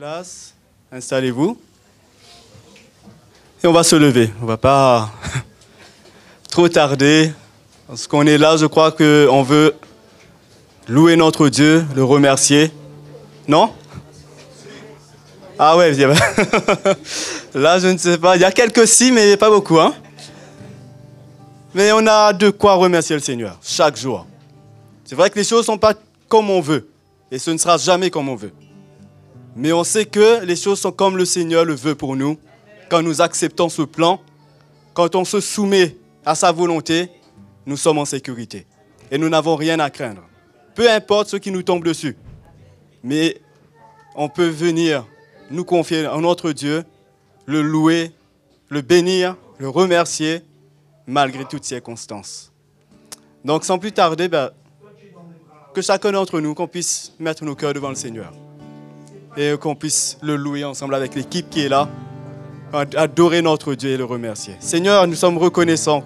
place, installez-vous. Et on va se lever. On ne va pas trop tarder. Parce qu'on est là, je crois qu'on veut louer notre Dieu, le remercier. Non? Ah ouais, là je ne sais pas. Il y a quelques si, mais pas beaucoup. Hein? Mais on a de quoi remercier le Seigneur chaque jour. C'est vrai que les choses ne sont pas comme on veut. Et ce ne sera jamais comme on veut. Mais on sait que les choses sont comme le Seigneur le veut pour nous. Quand nous acceptons ce plan, quand on se soumet à sa volonté, nous sommes en sécurité. Et nous n'avons rien à craindre. Peu importe ce qui nous tombe dessus. Mais on peut venir nous confier en notre Dieu, le louer, le bénir, le remercier, malgré toutes circonstances. Donc sans plus tarder, que chacun d'entre nous, qu'on puisse mettre nos cœurs devant le Seigneur. Et qu'on puisse le louer ensemble avec l'équipe qui est là, adorer notre Dieu et le remercier. Seigneur, nous sommes reconnaissants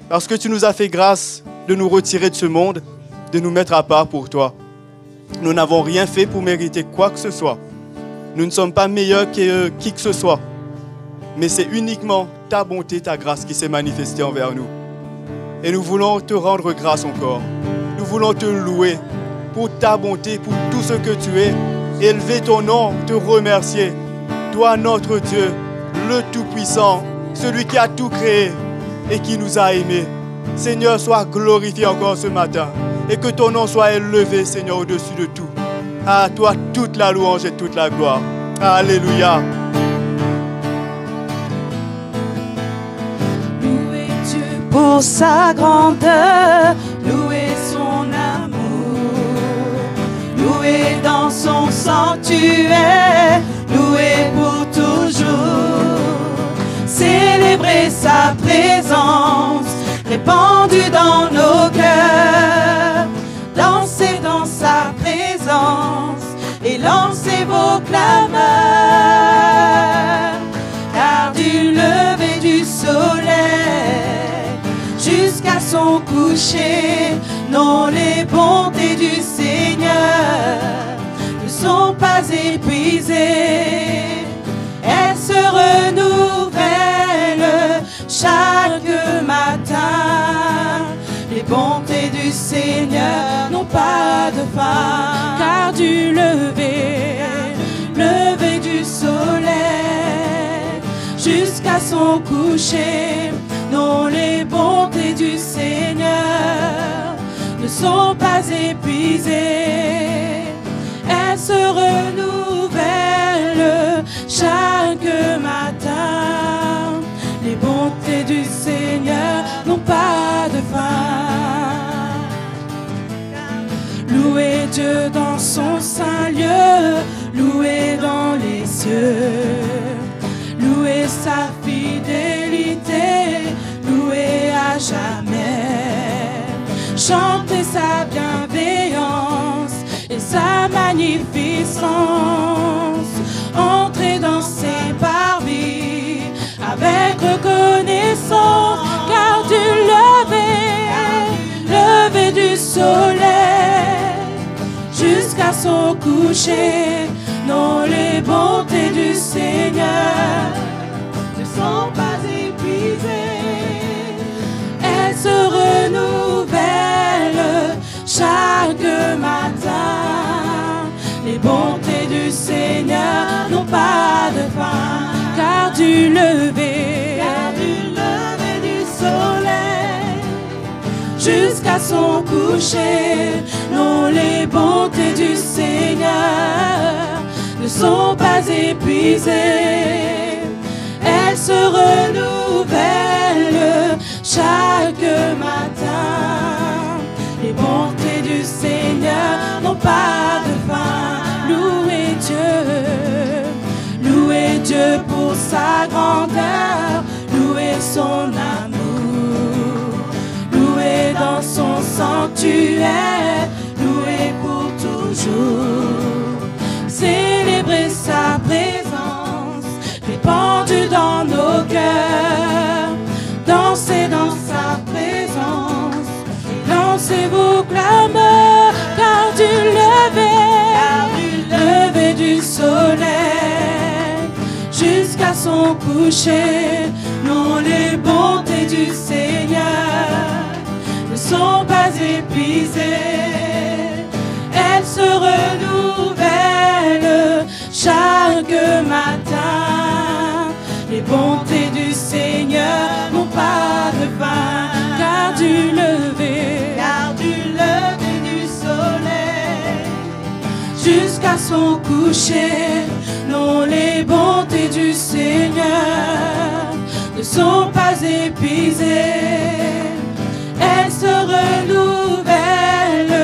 parce que tu nous as fait grâce de nous retirer de ce monde, de nous mettre à part pour toi. Nous n'avons rien fait pour mériter quoi que ce soit. Nous ne sommes pas meilleurs que qui que ce soit. Mais c'est uniquement ta bonté, ta grâce qui s'est manifestée envers nous. Et nous voulons te rendre grâce encore. Nous voulons te louer pour ta bonté, pour tout ce que tu es. Élever ton nom, te remercier. Toi, notre Dieu, le Tout-Puissant, celui qui a tout créé et qui nous a aimés. Seigneur, sois glorifié encore ce matin. Et que ton nom soit élevé, Seigneur, au-dessus de tout. À toi, toute la louange et toute la gloire. Alléluia. Louez Dieu pour sa grandeur, louez son amour, louez dans son sanctuaire, louez pour toujours. Célébrez sa présence, répandue dans nos cœurs. Dansez dans sa présence et lancez vos clameurs. Car du lever du soleil jusqu'à son coucher, non, les bontés du Seigneur ne sont pas épuisées. Elles se renouvellent chaque matin. Les bontés du Seigneur n'ont pas de fin. Car du lever du soleil jusqu'à son coucher, non, les bontés du Seigneur ne sont pas épuisées. Elles se renouvellent chaque matin. Les bontés du Seigneur n'ont pas de fin. Louez Dieu dans son saint lieu, louez dans les cieux, louez sa fidélité, louez à jamais. Chantez sa bienveillance et sa magnificence. Entrez dans ses parvis avec reconnaissance, car du lever du soleil jusqu'à son coucher, non, les bontés du Seigneur ne sont pas épuisées. Elles se renouvellent chaque matin. Les bontés du Seigneur n'ont pas de fin. Car du lever du soleil jusqu'à son coucher, non, les bontés du Seigneur ne sont pas épuisées. Elles se renouvellent chaque matin. Les bontés du Seigneur n'ont pas de fin. Louez Dieu pour sa grandeur, louez son amour, louez dans son sanctuaire, louez pour toujours. Célébrez sa présence, répandue dans nos cœurs. Dansez dans sa présence, lancez vos clameurs, car du lever du soleil jusqu'à son coucher. Non, les bontés du Seigneur ne sont pas épuisées. Elles se renouvellent chaque matin. Les bontés du Seigneur n'ont pas de fin. Car du lever du soleil jusqu'à son coucher, non, les bontés du Seigneur ne sont pas épuisées. Elles se renouvellent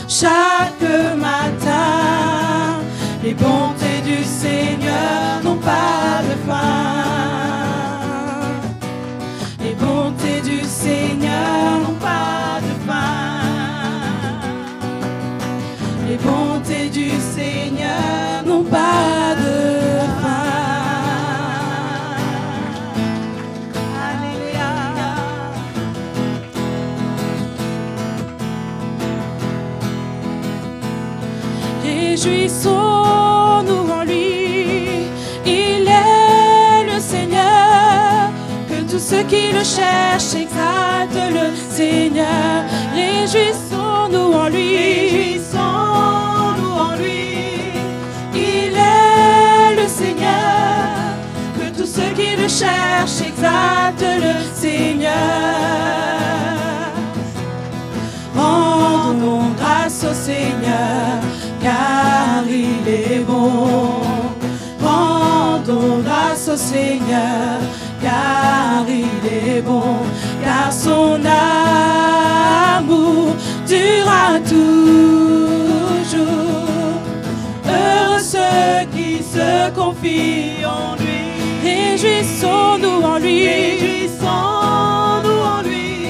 chaque matin. Les bontés du Seigneur n'ont pas de fin. Les bontés du Seigneur n'ont pas de fin. Les bontés du Seigneur n'ont pas de fin. Alléluia. Réjouissons-nous en lui, il est le Seigneur. Que tous ceux qui le cherchent exaltent le Seigneur. Réjouissons-nous en lui. Réjouissons-nous en lui, il est le Seigneur. Que tous ceux qui le cherchent exaltent le Seigneur. Rendons grâce au Seigneur, car il est bon. Rendons grâce au Seigneur, car il est bon. Car son amour durera toujours. Heureux ceux qui se confient en lui. Réjouissons-nous en lui. Réjouissons-nous en lui.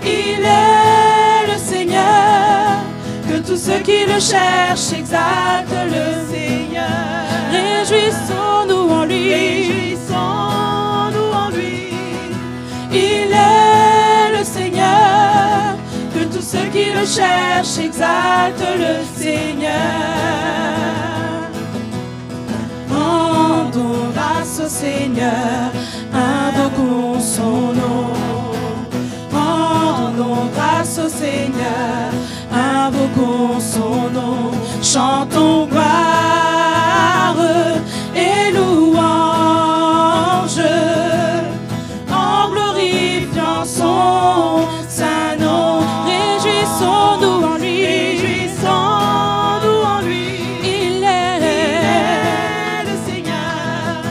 Il est le Seigneur. Que tous ceux qui le cherchent exaltent le Seigneur. Réjouissons-nous en lui. Réjouissons-nous en lui. Il est le Seigneur. Que tous ceux qui le cherchent exaltent le Seigneur. Rendons grâce au Seigneur, invoquons son nom. Rendons grâce au Seigneur, invoquons son nom. Chantons gloire et louange en glorifiant son saint nom. Réjouissons-nous en lui. Réjouissons-nous en lui. Il est le Seigneur.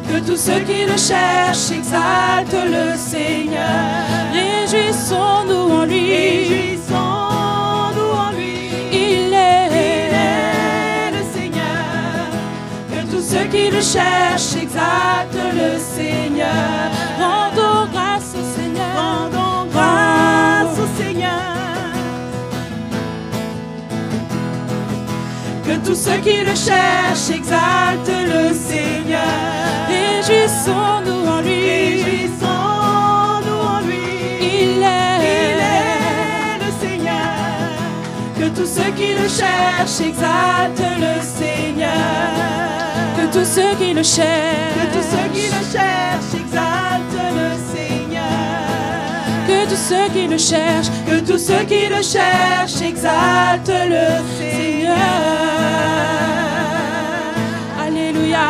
Que tous ceux qui le cherchent exaltent le Seigneur. Réjouissons-nous en lui. Réjouissons-nous en lui. Il est le Seigneur. Que tous ceux qui le cherchent exaltent le Seigneur. Rendons grâce au Seigneur. Rendons grâce au Seigneur. Que tous ceux qui le cherchent exaltent le Seigneur. Réjouissons-nous en lui. Réjouissons-nous en lui. Il est le Seigneur. Que tous ceux qui le cherchent exaltent le Seigneur. Que tous ceux qui le cherchent, que tous ceux qui le cherchent exaltent le Seigneur. Que tous ceux qui le cherchent, que tous ceux qui le cherchent exaltent le Seigneur. Alléluia.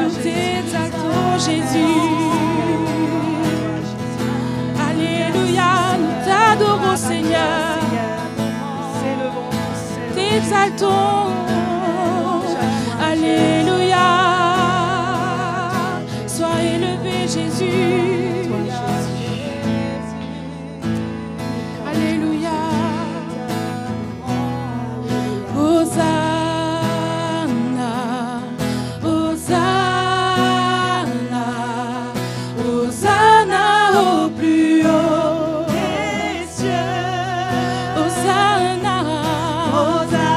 Nous t'exaltons Jésus. Alléluia. Nous t'adorons Seigneur. T'exaltons. Alléluia. Sois élevé Jésus. Alléluia. Hosanna. Hosanna. Hosanna au plus haut des cieux. Hosanna. Hosanna.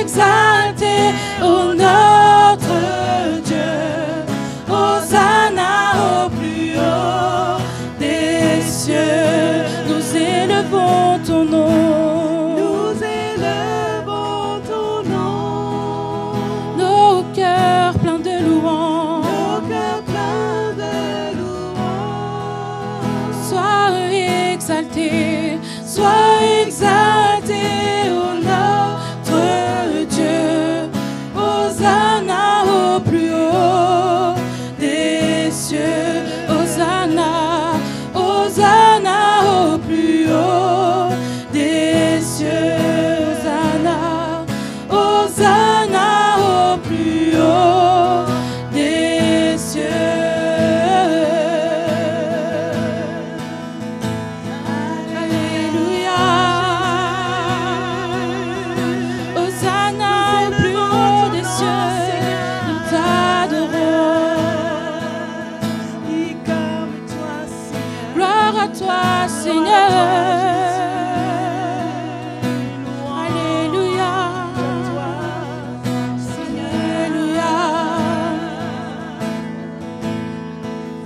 exalté, ô notre Dieu. Hosanna au plus haut des cieux. Nous élevons ton nom. Nous élevons ton nom. Nos cœurs pleins de louanges. Nos cœurs pleins de louanges. Sois exalté, sois exalté, ô notre Dieu. Hosanna au plus haut des cieux. Hosanna, Hosanna au plus haut des cieux. Hosanna, Hosanna au plus haut des cieux. Alléluia. Hosanna au plus haut des cieux. Nous t'adorons. Qui comme toi, Seigneur. Gloire à toi, Seigneur. Alléluia. Alléluia.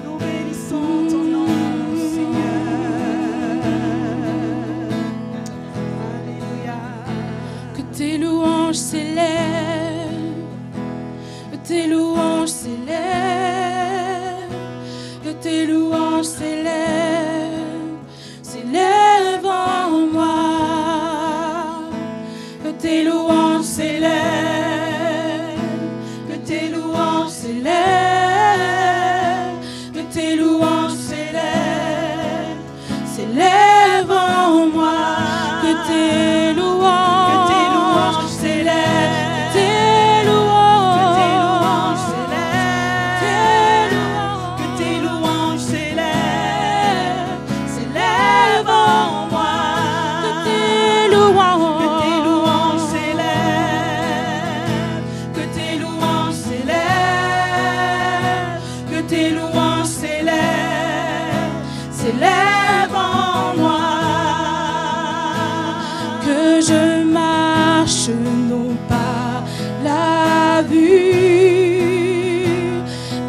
Nous bénissons ton nom, Seigneur. Alléluia. Que tes louanges s'élèvent, que tes louanges s'élèvent, que tes louanges s'élèvent, s'élèvent en moi. Que tes louanges s'élèvent, que tes louanges s'élèvent, que tes louanges s'élèvent, s'élèvent en moi. Que tes louanges s'élèvent, tes louanges s'élèvent, Que tes louanges s'élèvent, s'élèvent en moi. Que tes louanges s'élèvent, que tes louanges s'élèvent, que tes louanges s'élèvent, s'élèvent en moi. que je marche non pas la vue,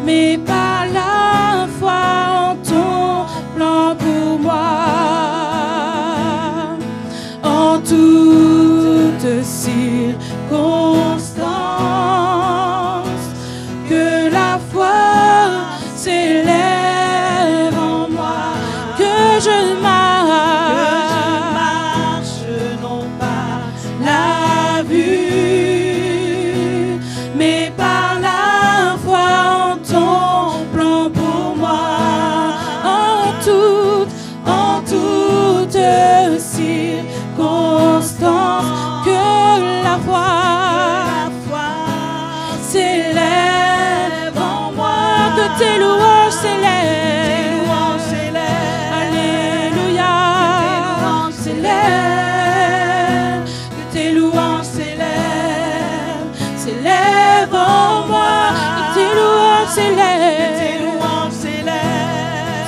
mais par la foi en ton plan pour moi. En toute circonstance, que la foi s'élève en moi, que je marche non pas la vue, mais par la foi en ton plan pour moi. En toute circonstance, que la foi s'élève en moi, que tes louanges s'élèvent. Alléluia. S'élève, que tes louanges s'élèvent, s'élèvent en moi, que tes louanges s'élèvent, tes louanges s'élèvent,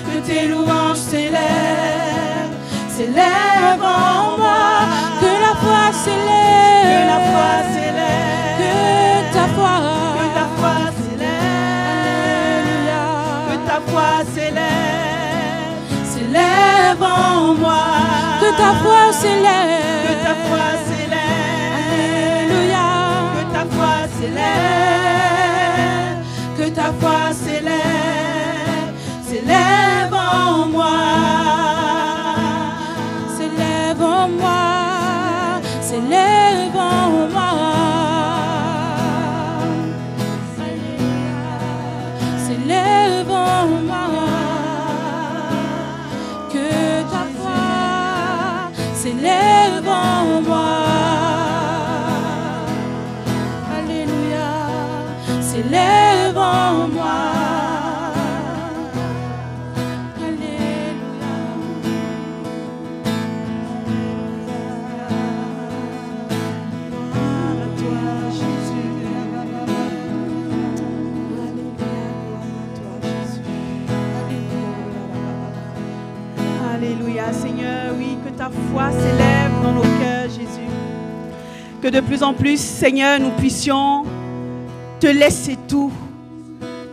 que tes louanges s'élèvent, s'élèvent en moi, que la foi s'élève, que ta foi s'élève, que ta foi s'élève, s'élève en moi, que ta foi s'élève, que ta foi s'élève, Alléluia, que ta foi s'élève, que ta foi s'élève, s'élève en moi, s'élève en moi, s'élève en moi. Alléluia, s'élève en moi, que ta foi s'élève en moi. Alléluia, s'élève en moi. Alléluia. gloire à toi, Jésus. Alléluia, gloire à toi, Jésus. Alléluia. Alléluia, Seigneur, oui, que ta foi s'élève dans nos cœurs, Jésus. Que de plus en plus, Seigneur, nous puissions te laisser tout,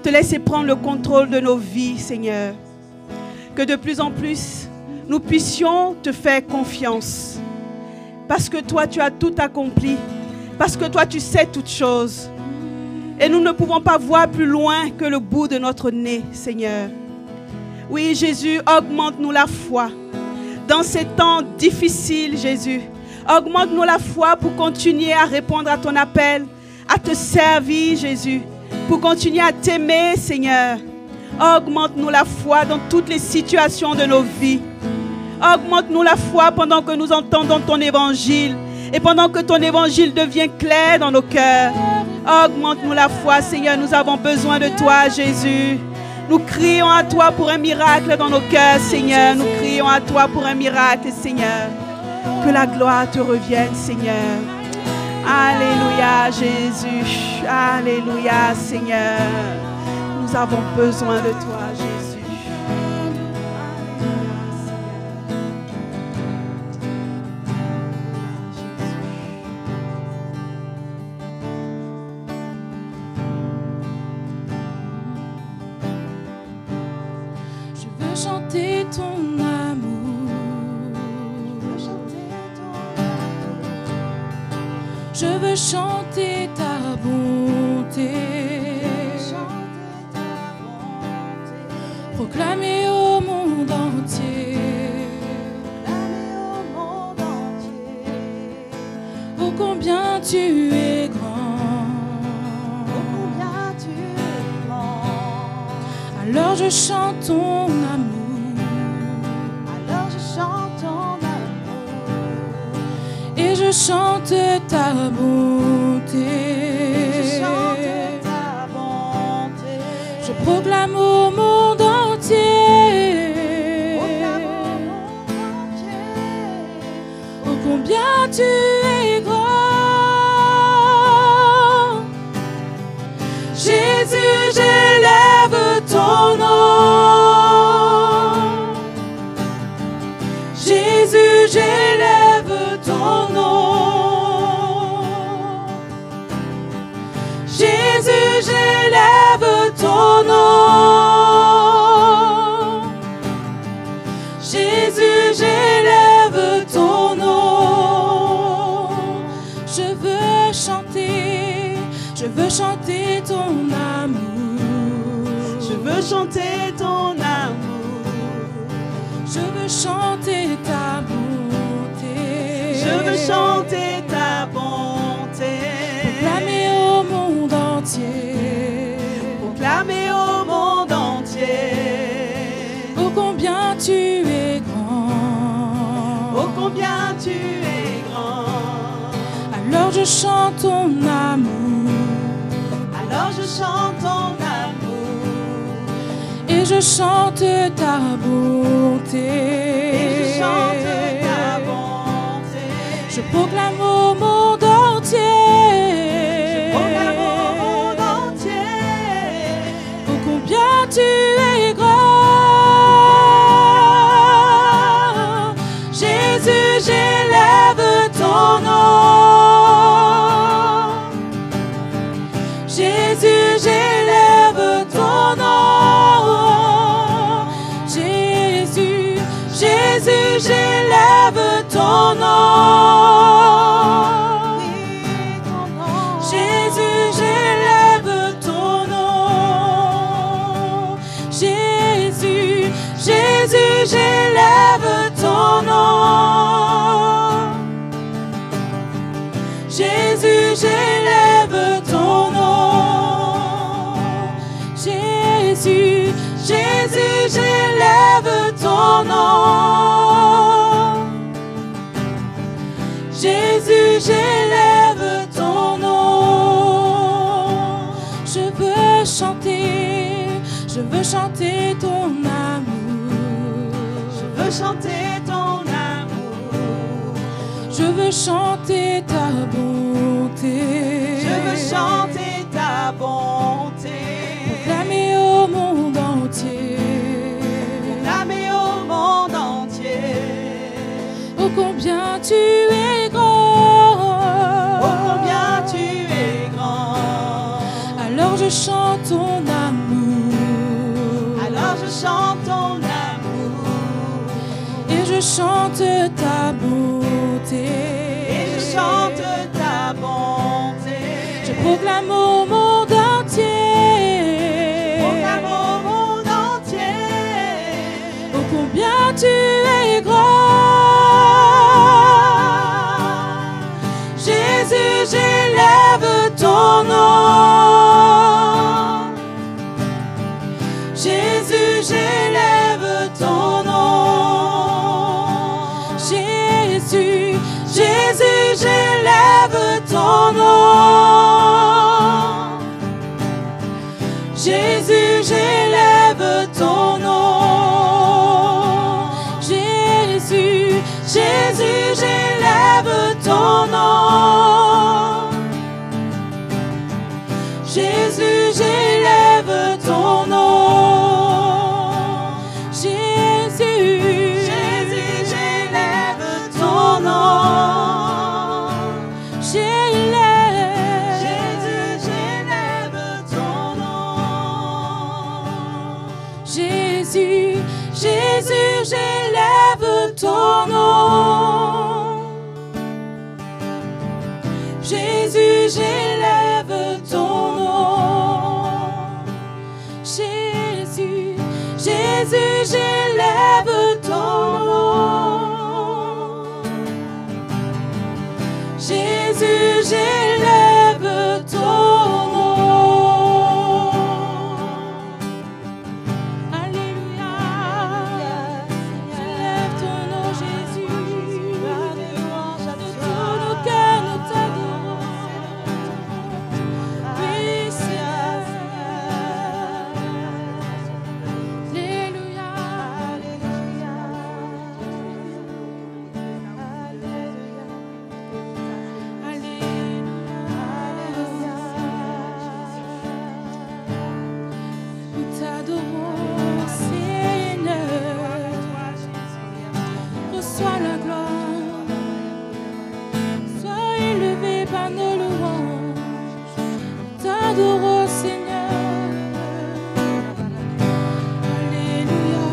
te laisser prendre le contrôle de nos vies, Seigneur. Que de plus en plus, nous puissions te faire confiance. Parce que toi, tu as tout accompli. Parce que toi, tu sais toutes choses. Et nous ne pouvons pas voir plus loin que le bout de notre nez, Seigneur. Oui, Jésus, augmente-nous la foi. Dans ces temps difficiles, Jésus, augmente-nous la foi pour continuer à répondre à ton appel, à te servir, Jésus, pour continuer à t'aimer, Seigneur. Augmente-nous la foi dans toutes les situations de nos vies. Augmente-nous la foi pendant que nous entendons ton évangile et pendant que ton évangile devient clair dans nos cœurs. Augmente-nous la foi, Seigneur. Nous avons besoin de toi, Jésus. Nous crions à toi pour un miracle dans nos cœurs, Seigneur. Nous crions à toi pour un miracle, Seigneur. Que la gloire te revienne, Seigneur. Alléluia, Jésus. Alléluia, Seigneur. Nous avons besoin de toi, Jésus. Chanter ton amour, je veux chanter ta bonté, proclamer au monde entier, oh combien tu es grand, alors je chante ton amour. Et je chante ta bonté. Je proclame au monde entier. Oh combien tu es grand. Jésus, j'élève ton nom. Jésus, j'élève ton nom. Jésus, j'élève ton nom. Jésus, j'élève ton nom. Je veux chanter ton amour. Je veux chanter ton amour. Je veux chanter ta bonté. Je veux chanter ta bonté. Proclamer au monde entier. Proclamer au monde entier. Oh combien tu es grand. Oh combien tu es grand. Alors je chante ton amour. Alors je chante ton amour. Et je chante ta bonté. Et je chante ta bonté. Je proclame au monde entier. Je proclame au monde entier. Oh combien tu es grand. Jésus, j'élève ton nom. Jésus, j'élève ton nom. Jésus, Jésus, j'élève ton nom. Jésus, j'élève ton nom. Jésus, Jésus, j'élève ton nom. Jésus, j'élève ton nom. Jésus, Jésus, j'élève ton nom. Jésus, j'élève ton nom. Je veux chanter ton amour. Je veux chanter ton amour. Je veux chanter ta bonté. Je veux chanter ta bonté. Proclamer au monde entier. Proclamer au monde entier. Et je chante ta bonté. Et je chante ta bonté. Je proclame au monde entier. Proclame au monde entier. Oh combien tu es grand. Jésus, j'élève ton nom. Jésus, j'élève ton nom. Jésus, Jésus, j'élève ton nom. Jésus, j'élève ton nom. Jésus, Jésus, j'élève ton nom. Jésus, j'élève ton nom. Jésus, Jésus, j'élève ton nom. J'élève, Jésus, j'élève ton nom. Jésus, Jésus, j'élève ton nom. Jésus, j'élève ton nom. Jésus, Jésus, j'élève ton nom. Jésus, j'élève ton nom. Alléluia. J'élève ton nom, Jésus. De tout nos cœurs, nous t'adorons. Oui, Seigneur. Alléluia. Nous t'adorons, Seigneur. Reçois la gloire. Sois élevé par nos louanges. Nous t'adorons, Seigneur. Alléluia.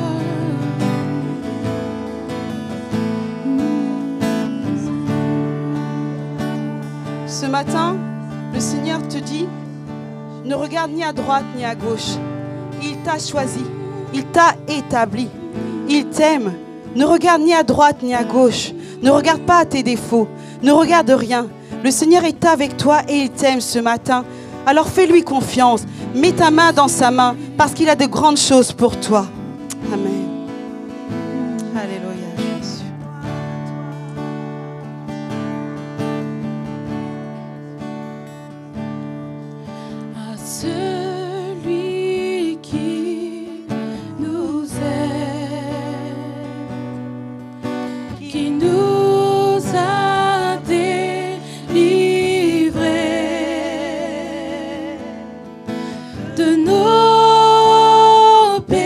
Ce matin, le Seigneur te dit, ne regarde ni à droite ni à gauche. Il t'a choisi, il t'a établi, il t'aime. Ne regarde ni à droite ni à gauche. Ne regarde pas à tes défauts, ne regarde rien. Le Seigneur est avec toi et il t'aime ce matin. Alors fais-lui confiance, mets ta main dans sa main parce qu'il a de grandes choses pour toi. Amen. Alléluia, Jésus. À celui qui nous aime, qui nous a délivrés de nos péchés.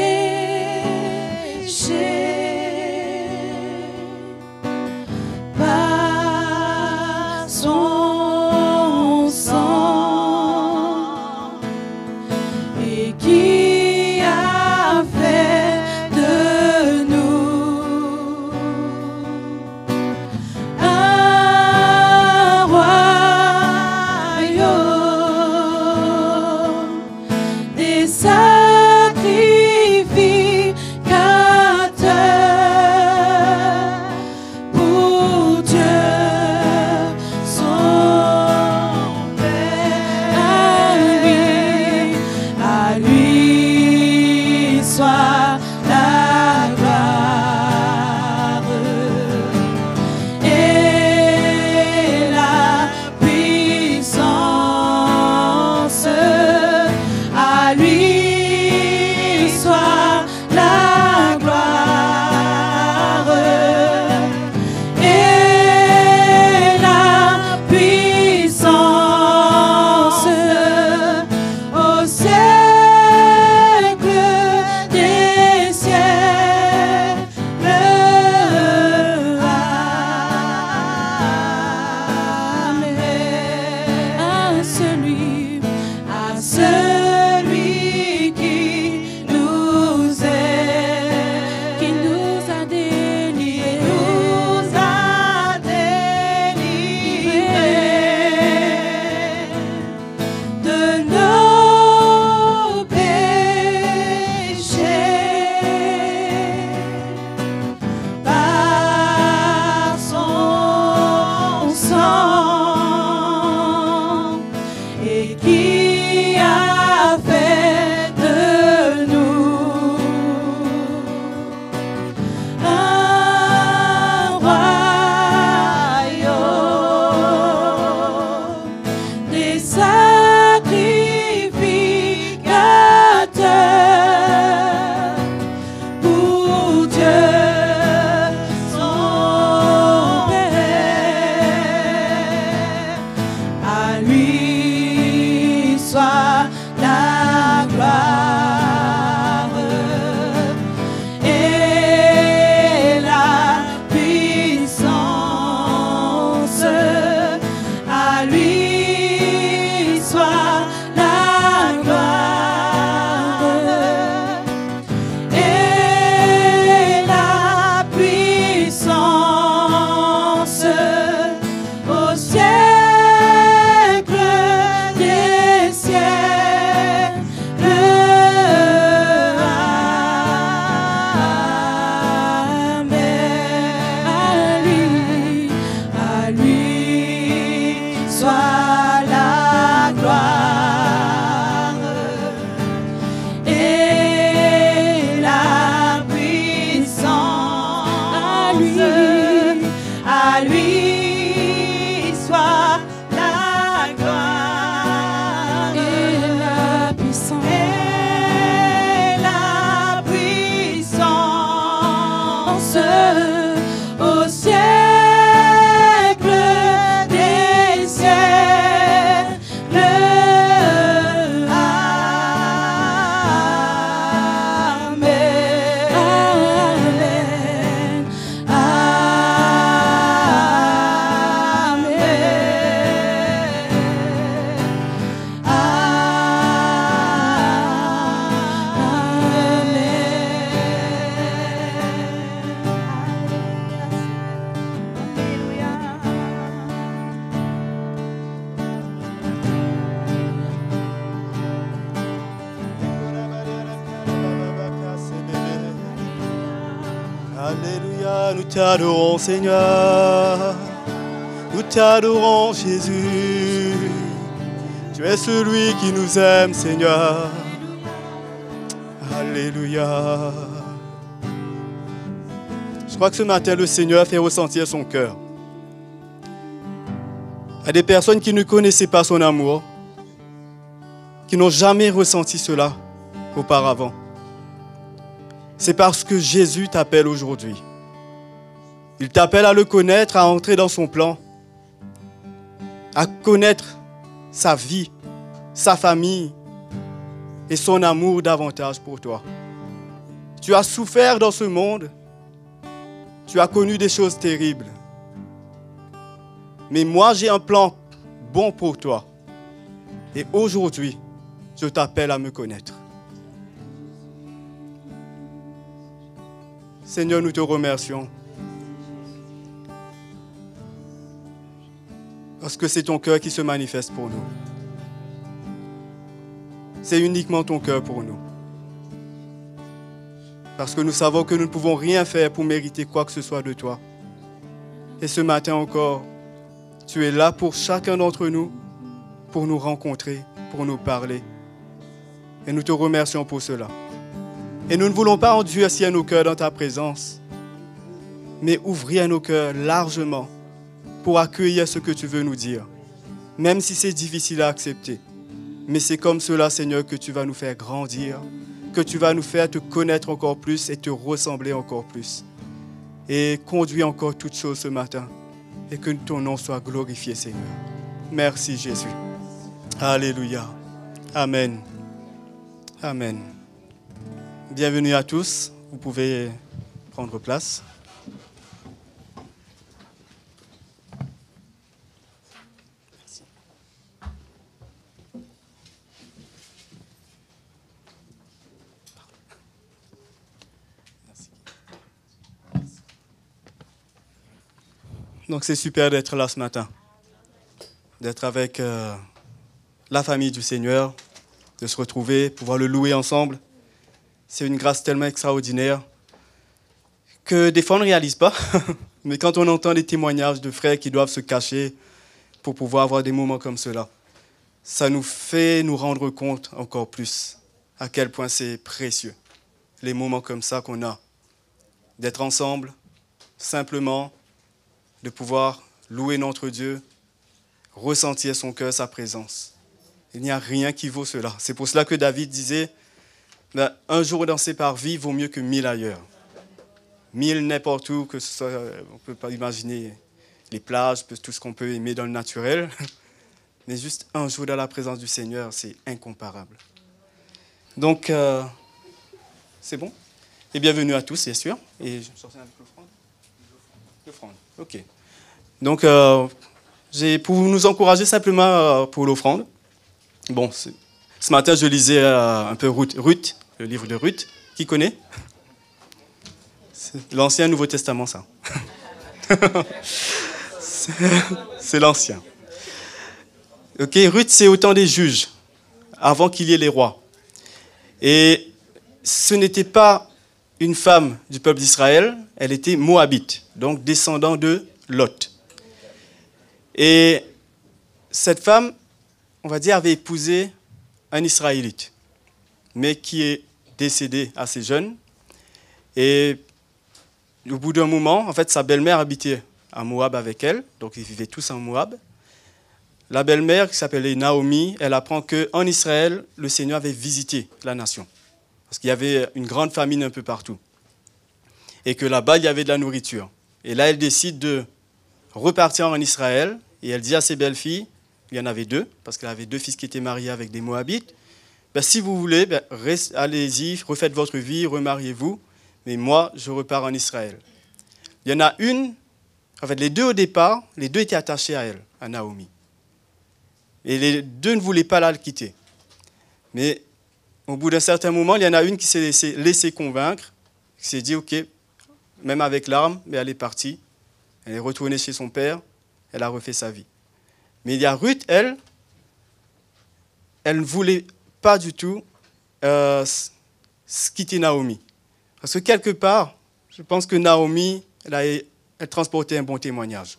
À lui soit la gloire et la puissance. Et la puissance au siècle des siècles. Alléluia, nous t'adorons Seigneur, nous t'adorons Jésus, tu es celui qui nous aime Seigneur, Alléluia. Je crois que ce matin le Seigneur fait ressentir son cœur à des personnes qui ne connaissaient pas son amour, qui n'ont jamais ressenti cela auparavant. C'est parce que Jésus t'appelle aujourd'hui. Il t'appelle à le connaître, à entrer dans son plan, à connaître sa vie, sa famille et son amour davantage pour toi. Tu as souffert dans ce monde, tu as connu des choses terribles. Mais moi, j'ai un plan bon pour toi. Et aujourd'hui, je t'appelle à me connaître. Seigneur, nous te remercions. Parce que c'est ton cœur qui se manifeste pour nous. C'est uniquement ton cœur pour nous. Parce que nous savons que nous ne pouvons rien faire pour mériter quoi que ce soit de toi. Et ce matin encore, tu es là pour chacun d'entre nous, pour nous rencontrer, pour nous parler. Et nous te remercions pour cela. Et nous ne voulons pas endurcir nos cœurs dans ta présence, mais ouvrir nos cœurs largement pour accueillir ce que tu veux nous dire, même si c'est difficile à accepter. Mais c'est comme cela, Seigneur, que tu vas nous faire grandir, que tu vas nous faire te connaître encore plus et te ressembler encore plus. Et conduis encore toutes choses ce matin, et que ton nom soit glorifié, Seigneur. Merci, Jésus. Alléluia. Amen. Amen. Bienvenue à tous, vous pouvez prendre place. Merci. Donc c'est super d'être là ce matin, d'être avec la famille du Seigneur, de se retrouver, pouvoir le louer ensemble. C'est une grâce tellement extraordinaire que des fois on ne réalise pas. Mais quand on entend des témoignages de frères qui doivent se cacher pour pouvoir avoir des moments comme cela, ça nous fait nous rendre compte encore plus à quel point c'est précieux. Les moments comme ça qu'on a, d'être ensemble, simplement, de pouvoir louer notre Dieu, ressentir son cœur, sa présence. Il n'y a rien qui vaut cela. C'est pour cela que David disait, un jour dans ses parvis vaut mieux que 1000 ailleurs. 1000 n'importe où, que ce soit, on ne peut pas imaginer les plages, tout ce qu'on peut aimer dans le naturel. Mais juste un jour dans la présence du Seigneur, c'est incomparable. Donc, c'est bon. Et bienvenue à tous, bien sûr. Et je me sortais avec l'offrande. L'offrande, ok. Donc, pour nous encourager simplement pour l'offrande. Bon, ce matin, je lisais un peu Ruth, le livre de Ruth. Qui connaît? C'est l'Ancien Nouveau Testament, ça. C'est l'Ancien. Ok, Ruth, c'est au temps des juges, avant qu'il y ait les rois. Et ce n'était pas une femme du peuple d'Israël, elle était moabite, donc descendant de Lot. Et cette femme, on va dire, avait épousé un Israélite, mais qui est décédé assez jeune. Et au bout d'un moment, en fait, sa belle-mère habitait à Moab avec elle, donc ils vivaient tous en Moab. La belle-mère, qui s'appelait Naomi, elle apprend qu'en Israël, le Seigneur avait visité la nation. Parce qu'il y avait une grande famine un peu partout. Et que là-bas, il y avait de la nourriture. Et là, elle décide de repartir en Israël. Et elle dit à ses belles-filles, il y en avait deux, parce qu'elle avait deux fils qui étaient mariés avec des Moabites, si vous voulez, allez-y, refaites votre vie, remariez-vous. Mais moi, je repars en Israël. Il y en a une, en fait, les deux au départ, les deux étaient attachés à elle, à Naomi. Et les deux ne voulaient pas la quitter. Mais au bout d'un certain moment, il y en a une qui s'est laissée convaincre, qui s'est dit, ok, même avec l'arme, mais elle est partie. Elle est retournée chez son père, elle a refait sa vie. Mais il y a Ruth, elle ne voulait pas du tout quitter Naomi. Parce que quelque part, je pense que Naomi, elle transportait un bon témoignage.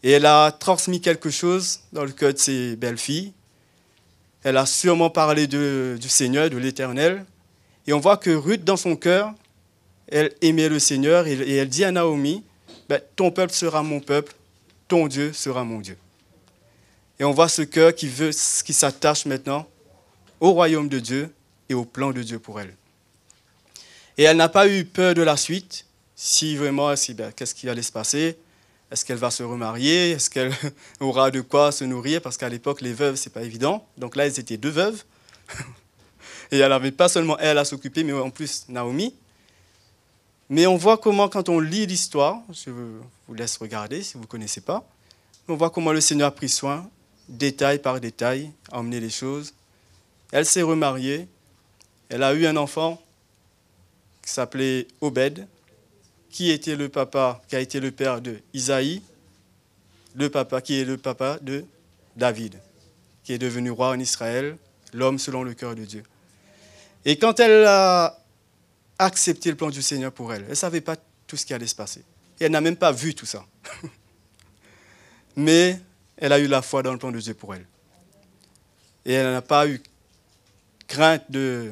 Et elle a transmis quelque chose dans le cœur de ses belles-filles. Elle a sûrement parlé du Seigneur, de l'Éternel. Et on voit que Ruth, dans son cœur, elle aimait le Seigneur. Et elle dit à Naomi, ton peuple sera mon peuple, ton Dieu sera mon Dieu. Et on voit ce cœur qui s'attache maintenant au royaume de Dieu et au plan de Dieu pour elle. Et elle n'a pas eu peur de la suite, qu'est-ce qui allait se passer? Est-ce qu'elle va se remarier? Est-ce qu'elle aura de quoi se nourrir? Parce qu'à l'époque, les veuves, ce n'est pas évident. Donc là, elles étaient deux veuves. Et elle n'avait pas seulement elle à s'occuper, mais en plus Naomi. Mais on voit comment, quand on lit l'histoire, je vous laisse regarder si vous ne connaissez pas, on voit comment le Seigneur a pris soin, détail par détail, à emmener les choses. Elle s'est remariée, elle a eu un enfant qui s'appelait Obed, qui a été le père de Isaïe, qui est le papa de David, qui est devenu roi en Israël, l'homme selon le cœur de Dieu. Et quand elle a accepté le plan du Seigneur pour elle, elle ne savait pas tout ce qui allait se passer. Et elle n'a même pas vu tout ça. Mais elle a eu la foi dans le plan de Dieu pour elle. Et elle n'a pas eu crainte de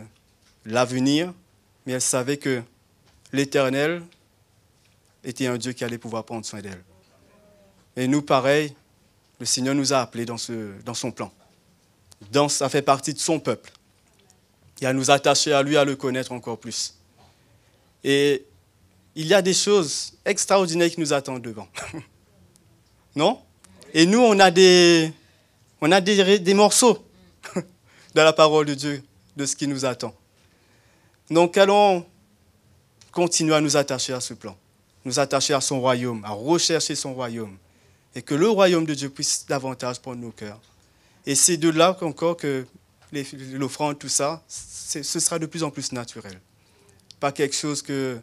l'avenir, mais elle savait que l'Éternel était un Dieu qui allait pouvoir prendre soin d'elle. Et nous, pareil, le Seigneur nous a appelés dans son plan. Ça fait partie de son peuple. Et à nous attacher à lui, à le connaître encore plus. Et il y a des choses extraordinaires qui nous attendent devant. Non? Et nous, on a des morceaux dans la parole de Dieu, de ce qui nous attend. Donc, allons continuer à nous attacher à ce plan, nous attacher à son royaume, à rechercher son royaume, et que le royaume de Dieu puisse davantage prendre nos cœurs. Et c'est de là encore que l'offrande, tout ça, ce sera de plus en plus naturel. Pas quelque chose que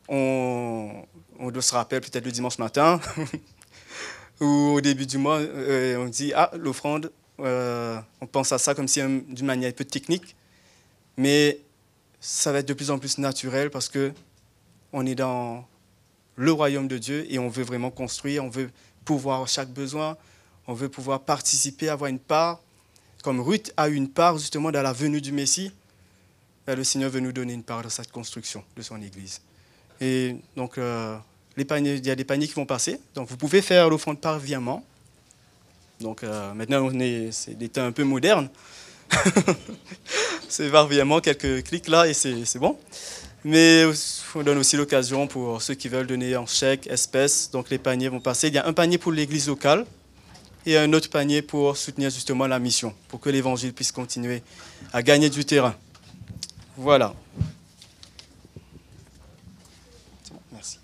on se rappelle peut-être le dimanche matin, ou au début du mois, on dit « l'offrande », on pense à ça comme si d'une manière un peu technique, mais ça va être de plus en plus naturel parce qu'on est dans le royaume de Dieu et on veut vraiment construire, on veut pouvoir chaque besoin, on veut pouvoir participer, avoir une part. Comme Ruth a eu une part justement dans la venue du Messie, le Seigneur veut nous donner une part dans cette construction de son Église. Et donc, il y a des paniers qui vont passer, donc vous pouvez faire l'offrande par virement. Donc maintenant, c'est des temps un peu modernes. C'est par virement, quelques clics là et c'est bon. Mais on donne aussi l'occasion pour ceux qui veulent donner en chèque, espèces. Donc les paniers vont passer. Il y a un panier pour l'église locale et un autre panier pour soutenir justement la mission, pour que l'évangile puisse continuer à gagner du terrain. Voilà. Merci.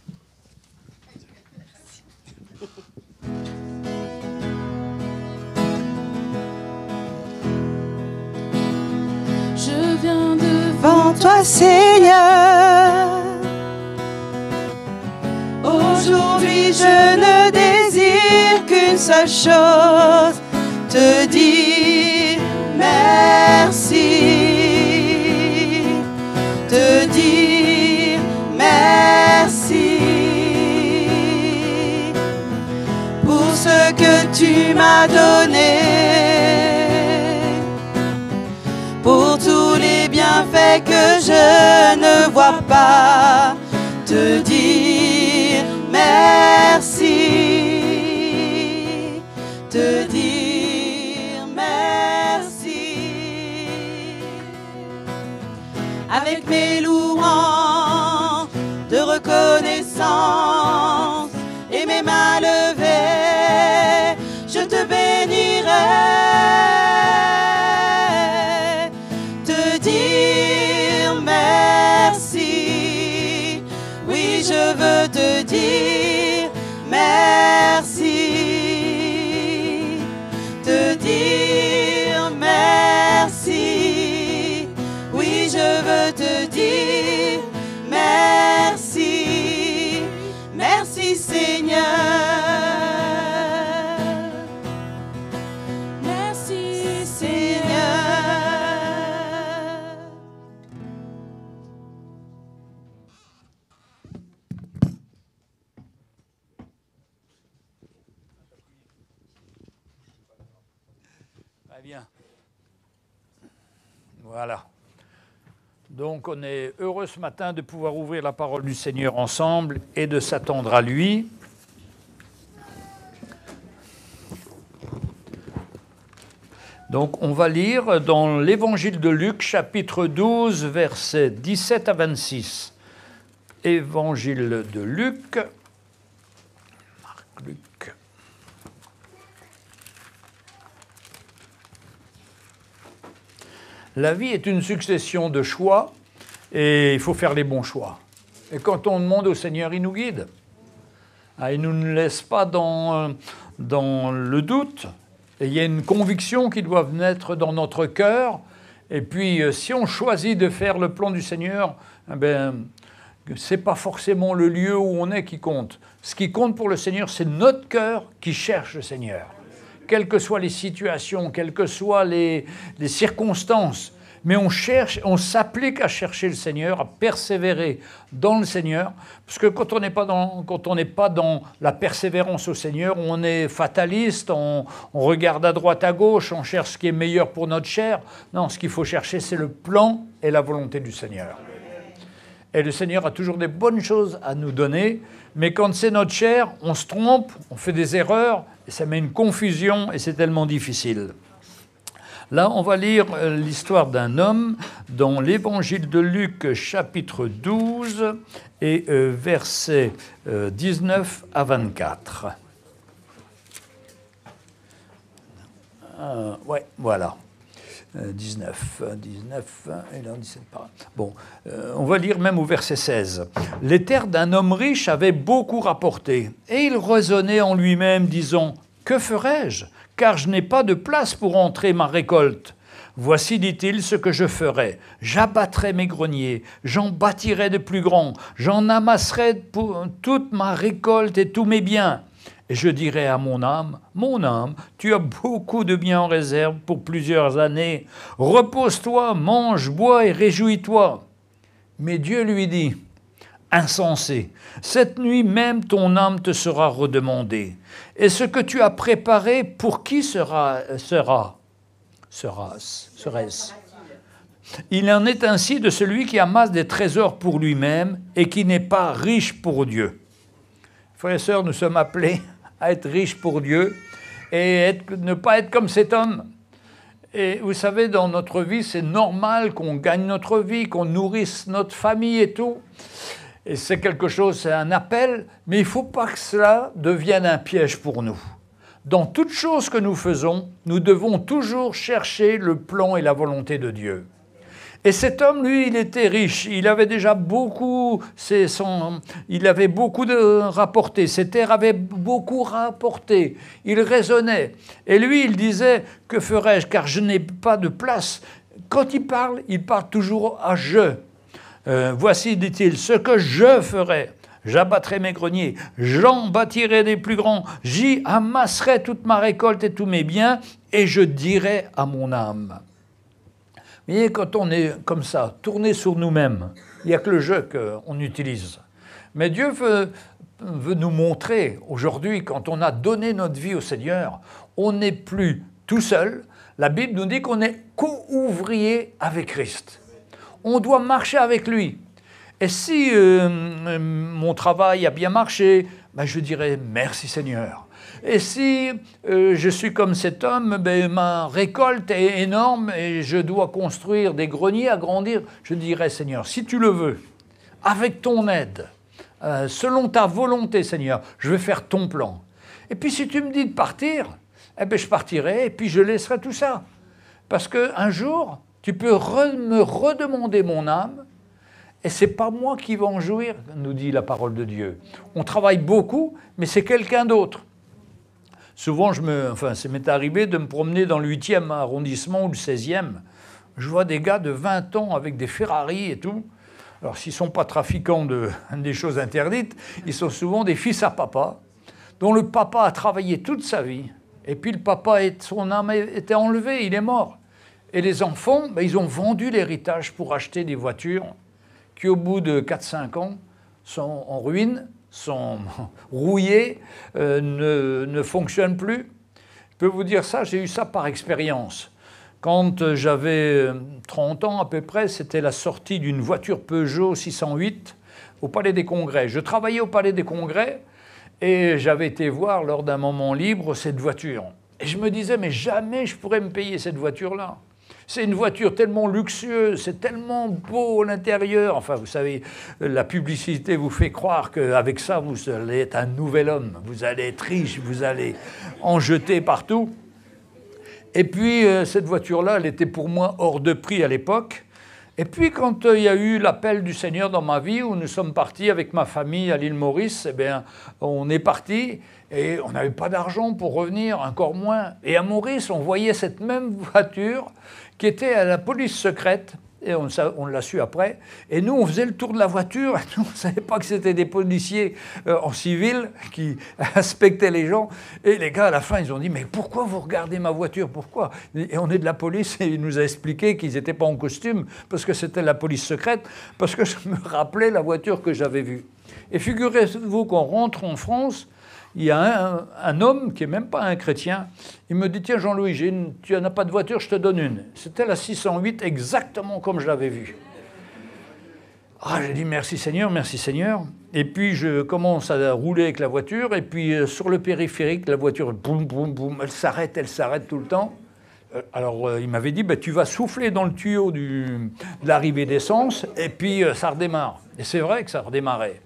Je viens devant toi, Seigneur. Aujourd'hui, je ne désire qu'une seule chose, te dire merci. Te dire merci pour ce que tu m'as donné, pour tous les bienfaits que je ne vois pas, te dire merci, te dire merci. Avec mes louanges de reconnaissance et mes mains levées, je te bénirai, te dire merci. Oui, je veux te dire merci, te dire merci. Oui, je veux te dire merci, merci Seigneur. Merci Seigneur. Très bien. Voilà. Donc on est heureux ce matin de pouvoir ouvrir la parole du Seigneur ensemble et de s'attendre à lui. Donc on va lire dans l'Évangile de Luc, chapitre 12, versets 17 à 26. Évangile de Luc. Luc. La vie est une succession de choix et il faut faire les bons choix. Et quand on demande au Seigneur, il nous guide. Il ne nous laisse pas dans le doute. Et il y a une conviction qui doit naître dans notre cœur. Et puis, si on choisit de faire le plan du Seigneur, ce n'est pas forcément le lieu où on est qui compte. Ce qui compte pour le Seigneur, c'est notre cœur qui cherche le Seigneur. Quelles que soient les situations, quelles que soient les circonstances. Mais on cherche, on s'applique à chercher le Seigneur, à persévérer dans le Seigneur. Parce que quand on n'est pas dans la persévérance au Seigneur, on est fataliste, on regarde à droite, à gauche, on cherche ce qui est meilleur pour notre chair. Non, ce qu'il faut chercher, c'est le plan et la volonté du Seigneur. Et le Seigneur a toujours des bonnes choses à nous donner, mais quand c'est notre chair, on se trompe, on fait des erreurs, et ça met une confusion, et c'est tellement difficile. Là, on va lire l'histoire d'un homme dans l'Évangile de Luc, chapitre 12, et versets 19 à 24. Ouais, voilà. 19, et là 17 pas. Bon, on va lire même au verset 16. « Les terres d'un homme riche avaient beaucoup rapporté, et il raisonnait en lui-même, disant, « Que ferai-je ? Car je n'ai pas de place pour entrer ma récolte. Voici, dit-il, ce que je ferai. J'abattrai mes greniers, j'en bâtirai de plus grands, j'en amasserai pour toute ma récolte et tous mes biens. Et je dirai à mon âme, tu as beaucoup de biens en réserve pour plusieurs années. Repose-toi, mange, bois et réjouis-toi. » Mais Dieu lui dit, « Insensé, cette nuit même ton âme te sera redemandée. Et ce que tu as préparé, pour qui serait-ce ? Il en est ainsi de celui qui amasse des trésors pour lui-même et qui n'est pas riche pour Dieu. » Frères et sœurs, nous sommes appelés à être riches pour Dieu et ne pas être comme cet homme. Et vous savez, dans notre vie, c'est normal qu'on gagne notre vie, qu'on nourrisse notre famille et tout. Et c'est quelque chose, c'est un appel, mais il ne faut pas que cela devienne un piège pour nous. Dans toute chose que nous faisons, nous devons toujours chercher le plan et la volonté de Dieu. Et cet homme, lui, il était riche, il avait déjà beaucoup, il avait beaucoup de rapporté, ses terres avaient beaucoup rapporté, il raisonnait. Et lui, il disait, « Que ferais-je, car je n'ai pas de place ». Quand il parle toujours à « je ». Voici, dit-il, ce que je ferai. J'abattrai mes greniers, j'en bâtirai des plus grands, j'y amasserai toute ma récolte et tous mes biens, et je dirai à mon âme. Vous voyez, quand on est comme ça, tourné sur nous-mêmes, il n'y a que le jeu qu'on utilise. Mais Dieu veut nous montrer, aujourd'hui, quand on a donné notre vie au Seigneur, on n'est plus tout seul. La Bible nous dit qu'on est co-ouvrier avec Christ. On doit marcher avec lui. Et si mon travail a bien marché, ben je dirais merci Seigneur. Et si je suis comme cet homme, ben ma récolte est énorme et je dois construire des greniers, agrandir, je dirais Seigneur, si tu le veux, avec ton aide, selon ta volonté Seigneur, je vais faire ton plan. Et puis si tu me dis de partir, eh ben je partirai et puis je laisserai tout ça. Parce qu'un jour, tu peux me redemander mon âme, et ce n'est pas moi qui vais en jouir, nous dit la parole de Dieu. On travaille beaucoup, mais c'est quelqu'un d'autre. Souvent, ça m'est arrivé de me promener dans le 8e arrondissement ou le 16e. Je vois des gars de 20 ans avec des Ferrari et tout. Alors, s'ils ne sont pas trafiquants des choses interdites, ils sont souvent des fils à papa, dont le papa a travaillé toute sa vie. Et puis le papa, son âme était enlevée, il est mort. Et les enfants, ils ont vendu l'héritage pour acheter des voitures qui, au bout de 4-5 ans, sont en ruine, sont rouillées, ne fonctionnent plus. Je peux vous dire ça, j'ai eu ça par expérience. Quand j'avais 30 ans à peu près, c'était la sortie d'une voiture Peugeot 608 au Palais des Congrès. Je travaillais au Palais des Congrès et j'avais été voir lors d'un moment libre cette voiture. Et je me disais, mais jamais je pourrais me payer cette voiture-là. C'est une voiture tellement luxueuse, c'est tellement beau à l'intérieur. Enfin, vous savez, la publicité vous fait croire qu'avec ça, vous allez être un nouvel homme. Vous allez être riche, vous allez en jeter partout. Et puis, cette voiture-là, elle était pour moi hors de prix à l'époque. Et puis, quand il y a eu l'appel du Seigneur dans ma vie, où nous sommes partis avec ma famille à l'île Maurice, eh bien, on est partis et on n'avait pas d'argent pour revenir, encore moins. Et à Maurice, on voyait cette même voiture qui était à la police secrète, et on l'a su après. Et nous, on faisait le tour de la voiture, et nous, on ne savait pas que c'était des policiers en civil qui inspectaient les gens. Et les gars, à la fin, ils ont dit « Mais pourquoi vous regardez ma voiture? Pourquoi ?» Et on est de la police, et il nous a expliqué qu'ils n'étaient pas en costume, parce que c'était la police secrète, parce que je me rappelais la voiture que j'avais vue. Et figurez-vous qu'on rentre en France, il y a un homme qui n'est même pas un chrétien, il me dit « Tiens Jean-Louis, tu n'en as pas de voiture, je te donne une. » C'était la 608, exactement comme je l'avais vue. Ah, j'ai dit « Merci Seigneur, merci Seigneur ». Et puis je commence à rouler avec la voiture, et puis sur le périphérique, la voiture, boum, boum, boum, elle s'arrête tout le temps. Alors il m'avait dit « Tu vas souffler dans le tuyau de l'arrivée d'essence, et puis ça redémarre. » Et c'est vrai que ça redémarrait.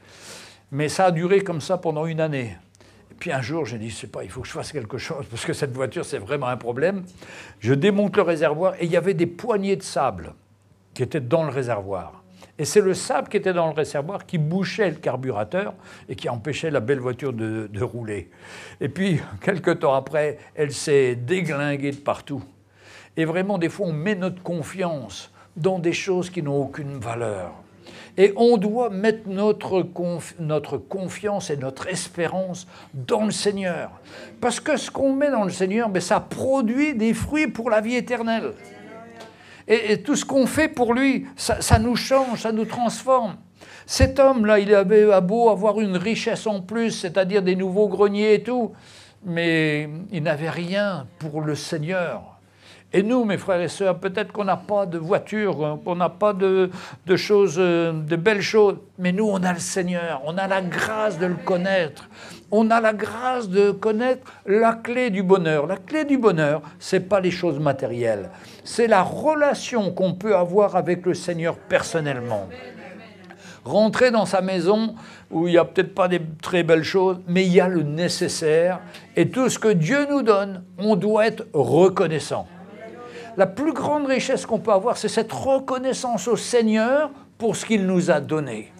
Mais ça a duré comme ça pendant une année. Puis un jour, j'ai dit, je sais pas, il faut que je fasse quelque chose, parce que cette voiture, c'est vraiment un problème. Je démonte le réservoir, et il y avait des poignées de sable qui étaient dans le réservoir. Et c'est le sable qui était dans le réservoir qui bouchait le carburateur et qui empêchait la belle voiture de rouler. Et puis, quelques temps après, elle s'est déglinguée de partout. Et vraiment, des fois, on met notre confiance dans des choses qui n'ont aucune valeur. Et on doit mettre notre confiance et notre espérance dans le Seigneur. Parce que ce qu'on met dans le Seigneur, ça produit des fruits pour la vie éternelle. Et tout ce qu'on fait pour lui, ça nous change, ça nous transforme. Cet homme-là, il avait beau avoir une richesse en plus, c'est-à-dire des nouveaux greniers et tout, mais il n'avait rien pour le Seigneur. Et nous, mes frères et sœurs, peut-être qu'on n'a pas de voiture, qu'on n'a pas de choses, de belles choses, mais nous, on a le Seigneur, on a la grâce de le connaître. On a la grâce de connaître la clé du bonheur. La clé du bonheur, ce n'est pas les choses matérielles. C'est la relation qu'on peut avoir avec le Seigneur personnellement. Rentrer dans sa maison où il n'y a peut-être pas des très belles choses, mais il y a le nécessaire. Et tout ce que Dieu nous donne, on doit être reconnaissant. La plus grande richesse qu'on peut avoir, c'est cette reconnaissance au Seigneur pour ce qu'il nous a donné.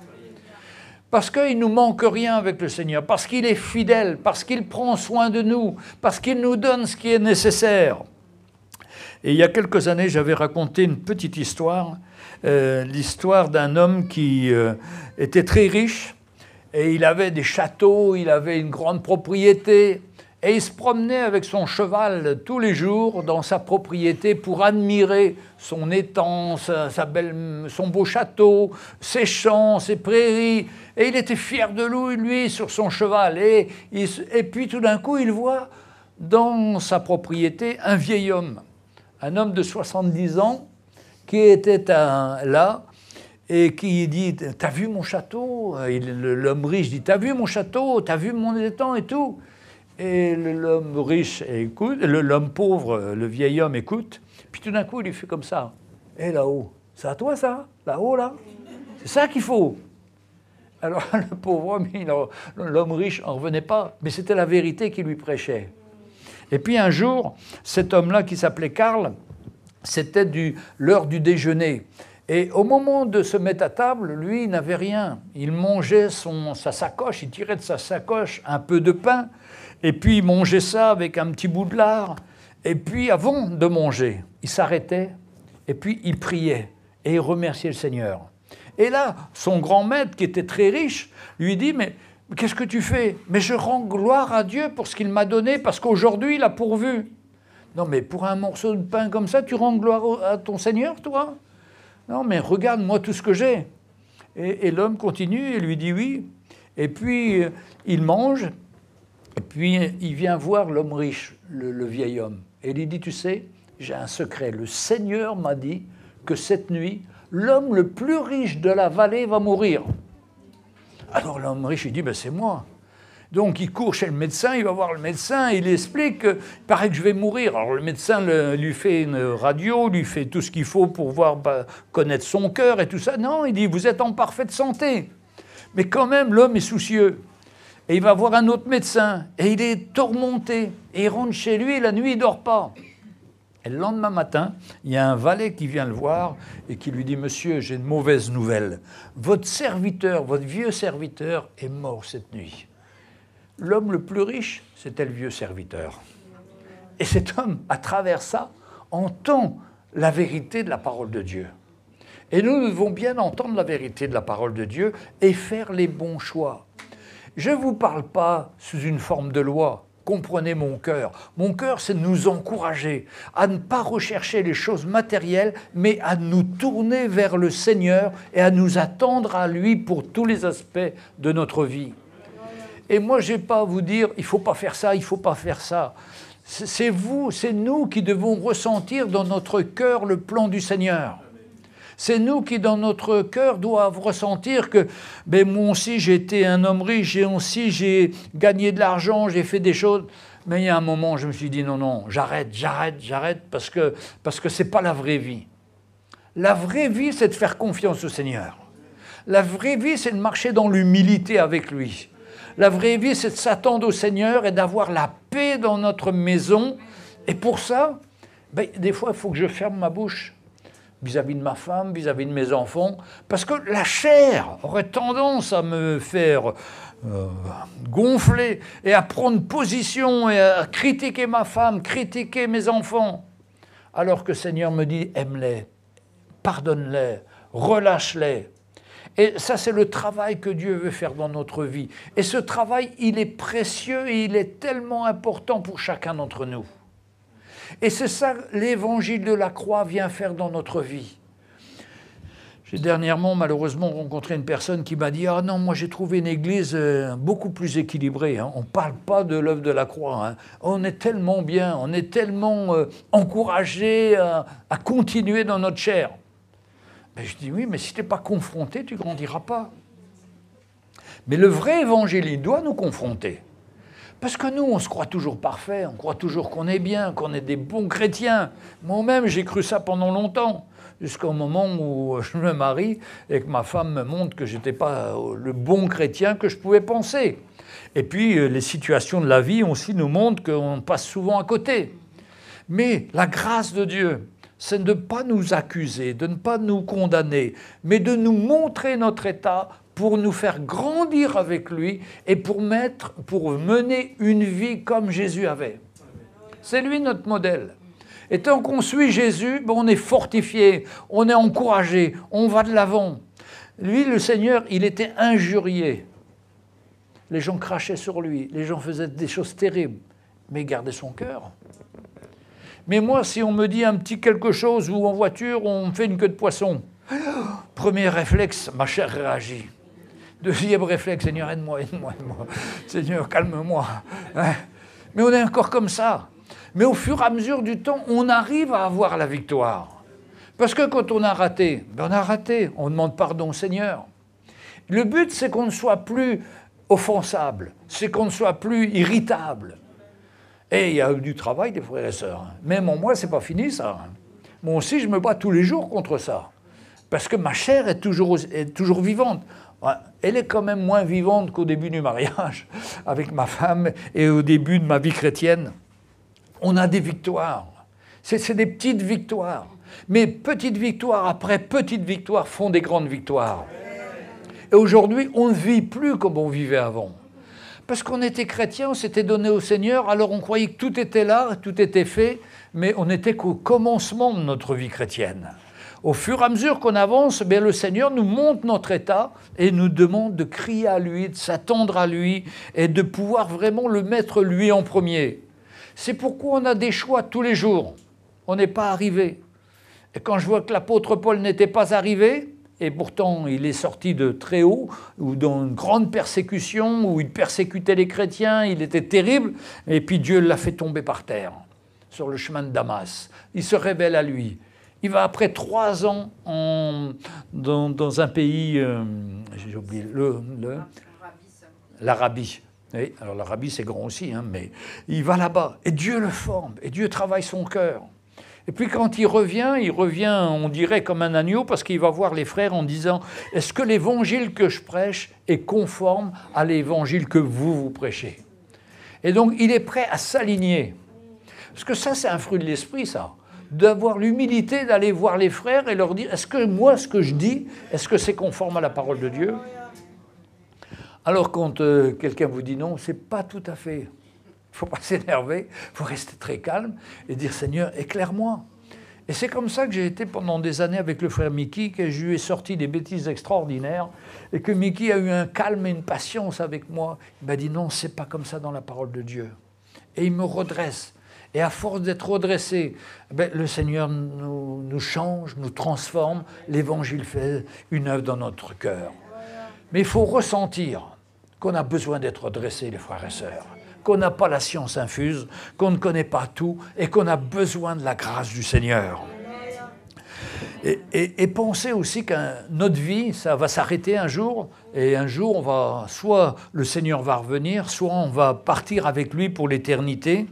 Parce qu'il ne nous manque rien avec le Seigneur, parce qu'il est fidèle, parce qu'il prend soin de nous, parce qu'il nous donne ce qui est nécessaire. Et il y a quelques années, j'avais raconté une petite histoire, l'histoire d'un homme qui était très riche, et il avait des châteaux, il avait une grande propriété, et il se promenait avec son cheval tous les jours dans sa propriété pour admirer son étang, son beau château, ses champs, ses prairies. Et il était fier de lui, sur son cheval. Et puis tout d'un coup, il voit dans sa propriété un vieil homme, un homme de 70 ans qui était là. et qui dit « T'as vu mon château ?» L'homme riche dit « T'as vu mon château? T'as vu mon étang et tout ?» Et l'homme riche écoute, l'homme pauvre, le vieil homme écoute, puis tout d'un coup il lui fait comme ça. « Et là-haut, c'est à toi ça? Là-haut là? C'est ça qu'il faut !» Alors le pauvre homme, l'homme riche n'en revenait pas, mais c'était la vérité qu'il lui prêchait. Et puis un jour, cet homme-là qui s'appelait Karl, c'était l'heure du déjeuner. Et au moment de se mettre à table, lui, il n'avait rien. Il mangeait sa sacoche, il tirait de sa sacoche un peu de pain, et puis il mangeait ça avec un petit bout de lard. Et puis avant de manger, il s'arrêtait, et puis il priait, et il remerciait le Seigneur. Et là, son grand maître, qui était très riche, lui dit « Mais qu'est-ce que tu fais? Mais je rends gloire à Dieu pour ce qu'il m'a donné, parce qu'aujourd'hui, il a pourvu. » Non, mais pour un morceau de pain comme ça, tu rends gloire à ton Seigneur, toi? Non, mais regarde, moi, tout ce que j'ai. Et l'homme continue et lui dit oui. Et puis, il mange. Et puis, il vient voir l'homme riche, le vieil homme. Et il lui dit, tu sais, j'ai un secret. Le Seigneur m'a dit que cette nuit, l'homme le plus riche de la vallée va mourir. Alors l'homme riche, il dit, ben, c'est moi. Donc il court chez le médecin, il va voir le médecin, il explique, il paraît que je vais mourir. Alors le médecin lui fait une radio, lui fait tout ce qu'il faut pour voir, connaître son cœur et tout ça. Non, il dit, vous êtes en parfaite santé. Mais quand même, l'homme est soucieux. Et il va voir un autre médecin, et il est tourmenté. Et il rentre chez lui, et la nuit, il ne dort pas. Et le lendemain matin, il y a un valet qui vient le voir et qui lui dit, monsieur, j'ai une mauvaise nouvelle. Votre serviteur, votre vieux serviteur est mort cette nuit. L'homme le plus riche, c'était le vieux serviteur. Et cet homme, à travers ça, entend la vérité de la parole de Dieu. Et nous devons bien entendre la vérité de la parole de Dieu et faire les bons choix. Je ne vous parle pas sous une forme de loi. Comprenez mon cœur. Mon cœur, c'est de nous encourager à ne pas rechercher les choses matérielles, mais à nous tourner vers le Seigneur et à nous attendre à lui pour tous les aspects de notre vie. Et moi, je n'ai pas à vous dire, il ne faut pas faire ça, il ne faut pas faire ça. C'est vous, c'est nous qui devons ressentir dans notre cœur le plan du Seigneur. C'est nous qui, dans notre cœur, doivent ressentir que ben, moi aussi, j'ai été un homme riche, et aussi, j'ai gagné de l'argent, j'ai fait des choses. Mais il y a un moment, je me suis dit, non, non, j'arrête, parce que ce n'est pas la vraie vie. La vraie vie, c'est de faire confiance au Seigneur. La vraie vie, c'est de marcher dans l'humilité avec lui. La vraie vie, c'est de s'attendre au Seigneur et d'avoir la paix dans notre maison. Et pour ça, ben, des fois, il faut que je ferme ma bouche vis-à-vis de ma femme, vis-à-vis de mes enfants, parce que la chair aurait tendance à me faire gonfler et à prendre position et à critiquer ma femme, critiquer mes enfants. Alors que le Seigneur me dit, aime-les, pardonne-les, relâche-les. Et ça, c'est le travail que Dieu veut faire dans notre vie. Et ce travail, il est précieux et il est tellement important pour chacun d'entre nous. Et c'est ça l'évangile de la croix vient faire dans notre vie. J'ai dernièrement, malheureusement, rencontré une personne qui m'a dit « Ah non, moi j'ai trouvé une église beaucoup plus équilibrée. Hein. On ne parle pas de l'œuvre de la croix. Hein. On est tellement bien, on est tellement encouragés à continuer dans notre chair. » Ben, je dis oui, mais si tu n'es pas confronté, tu ne grandiras pas. Mais le vrai évangile, il doit nous confronter. Parce que nous, on se croit toujours parfait, on croit toujours qu'on est bien, qu'on est des bons chrétiens. Moi-même, j'ai cru ça pendant longtemps, jusqu'au moment où je me marie et que ma femme me montre que je n'étais pas le bon chrétien que je pouvais penser. Et puis, les situations de la vie aussi nous montrent qu'on passe souvent à côté. Mais la grâce de Dieu, c'est de ne pas nous accuser, de ne pas nous condamner, mais de nous montrer notre état pour nous faire grandir avec lui et pour mener une vie comme Jésus avait. C'est lui notre modèle. Et tant qu'on suit Jésus, ben on est fortifié, on est encouragé, on va de l'avant. Lui, le Seigneur, il était injurié. Les gens crachaient sur lui, les gens faisaient des choses terribles, mais il gardait son cœur. Mais moi, si on me dit un petit quelque chose ou en voiture, on me fait une queue de poisson, premier réflexe, ma chair réagit. Deuxième réflexe, Seigneur, aide-moi. Seigneur, calme-moi. Hein? Mais on est encore comme ça. Mais au fur et à mesure du temps, on arrive à avoir la victoire. Parce que quand on a raté, on a raté, on demande pardon au Seigneur. Le but, c'est qu'on ne soit plus offensable, c'est qu'on ne soit plus irritable. Et il y a eu du travail, des frères et sœurs. Même en moi, c'est pas fini, ça. Moi aussi, je me bats tous les jours contre ça. Parce que ma chair est toujours vivante. Elle est quand même moins vivante qu'au début du mariage avec ma femme et au début de ma vie chrétienne. On a des victoires. C'est des petites victoires. Mais petites victoires après petites victoires font des grandes victoires. Et aujourd'hui, on ne vit plus comme on vivait avant. Parce qu'on était chrétien, on s'était donné au Seigneur, alors on croyait que tout était là, tout était fait, mais on n'était qu'au commencement de notre vie chrétienne. Au fur et à mesure qu'on avance, le Seigneur nous montre notre état et nous demande de crier à lui, de s'attendre à lui et de pouvoir vraiment le mettre lui en premier. C'est pourquoi on a des choix tous les jours. On n'est pas arrivé. Et quand je vois que l'apôtre Paul n'était pas arrivé, et pourtant il est sorti de très haut, ou dans une grande persécution, où il persécutait les chrétiens, il était terrible, et puis Dieu l'a fait tomber par terre, sur le chemin de Damas. Il se révèle à lui. Il va après 3 ans dans un pays, j'ai oublié, l'Arabie. Oui, alors l'Arabie c'est grand aussi, hein, mais il va là-bas, et Dieu le forme, et Dieu travaille son cœur. Et puis quand il revient, on dirait comme un agneau, parce qu'il va voir les frères en disant « Est-ce que l'évangile que je prêche est conforme à l'évangile que vous prêchez ?» Et donc il est prêt à s'aligner. Parce que ça, c'est un fruit de l'esprit, ça. D'avoir l'humilité d'aller voir les frères et leur dire « Est-ce que moi, ce que je dis, est-ce que c'est conforme à la parole de Dieu ?» Alors quand quelqu'un vous dit non, c'est pas tout à fait. Il ne faut pas s'énerver, il faut rester très calme et dire « Seigneur, éclaire-moi ». Et c'est comme ça que j'ai été pendant des années avec le frère Mickey, que je lui ai sorti des bêtises extraordinaires et que Mickey a eu un calme et une patience avec moi. Il m'a dit « Non, ce n'est pas comme ça dans la parole de Dieu ». Et il me redresse. Et à force d'être redressé, le Seigneur nous change, nous transforme. L'Évangile fait une œuvre dans notre cœur. Mais il faut ressentir qu'on a besoin d'être redressé, les frères et sœurs, qu'on n'a pas la science infuse, qu'on ne connaît pas tout et qu'on a besoin de la grâce du Seigneur. Et pensez aussi que notre vie, ça va s'arrêter un jour, et un jour, soit le Seigneur va revenir, soit on va partir avec lui pour l'éternité.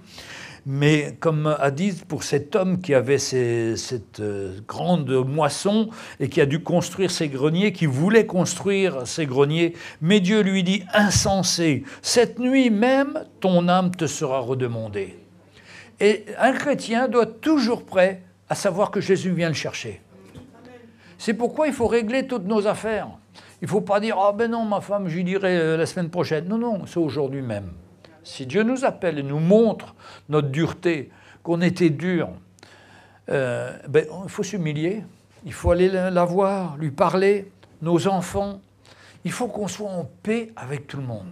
Mais comme a dit pour cet homme qui avait cette grande moisson et qui a dû construire ses greniers, qui voulait construire ses greniers, mais Dieu lui dit « Insensé, cette nuit même, ton âme te sera redemandée. » Et un chrétien doit être toujours prêt à savoir que Jésus vient le chercher. C'est pourquoi il faut régler toutes nos affaires. Il ne faut pas dire « Ah ben non, ma femme, j'y dirai la semaine prochaine. » Non, non, c'est aujourd'hui même. Si Dieu nous appelle et nous montre notre dureté, qu'on était dur, il faut s'humilier, il faut aller la voir, lui parler, nos enfants. Il faut qu'on soit en paix avec tout le monde.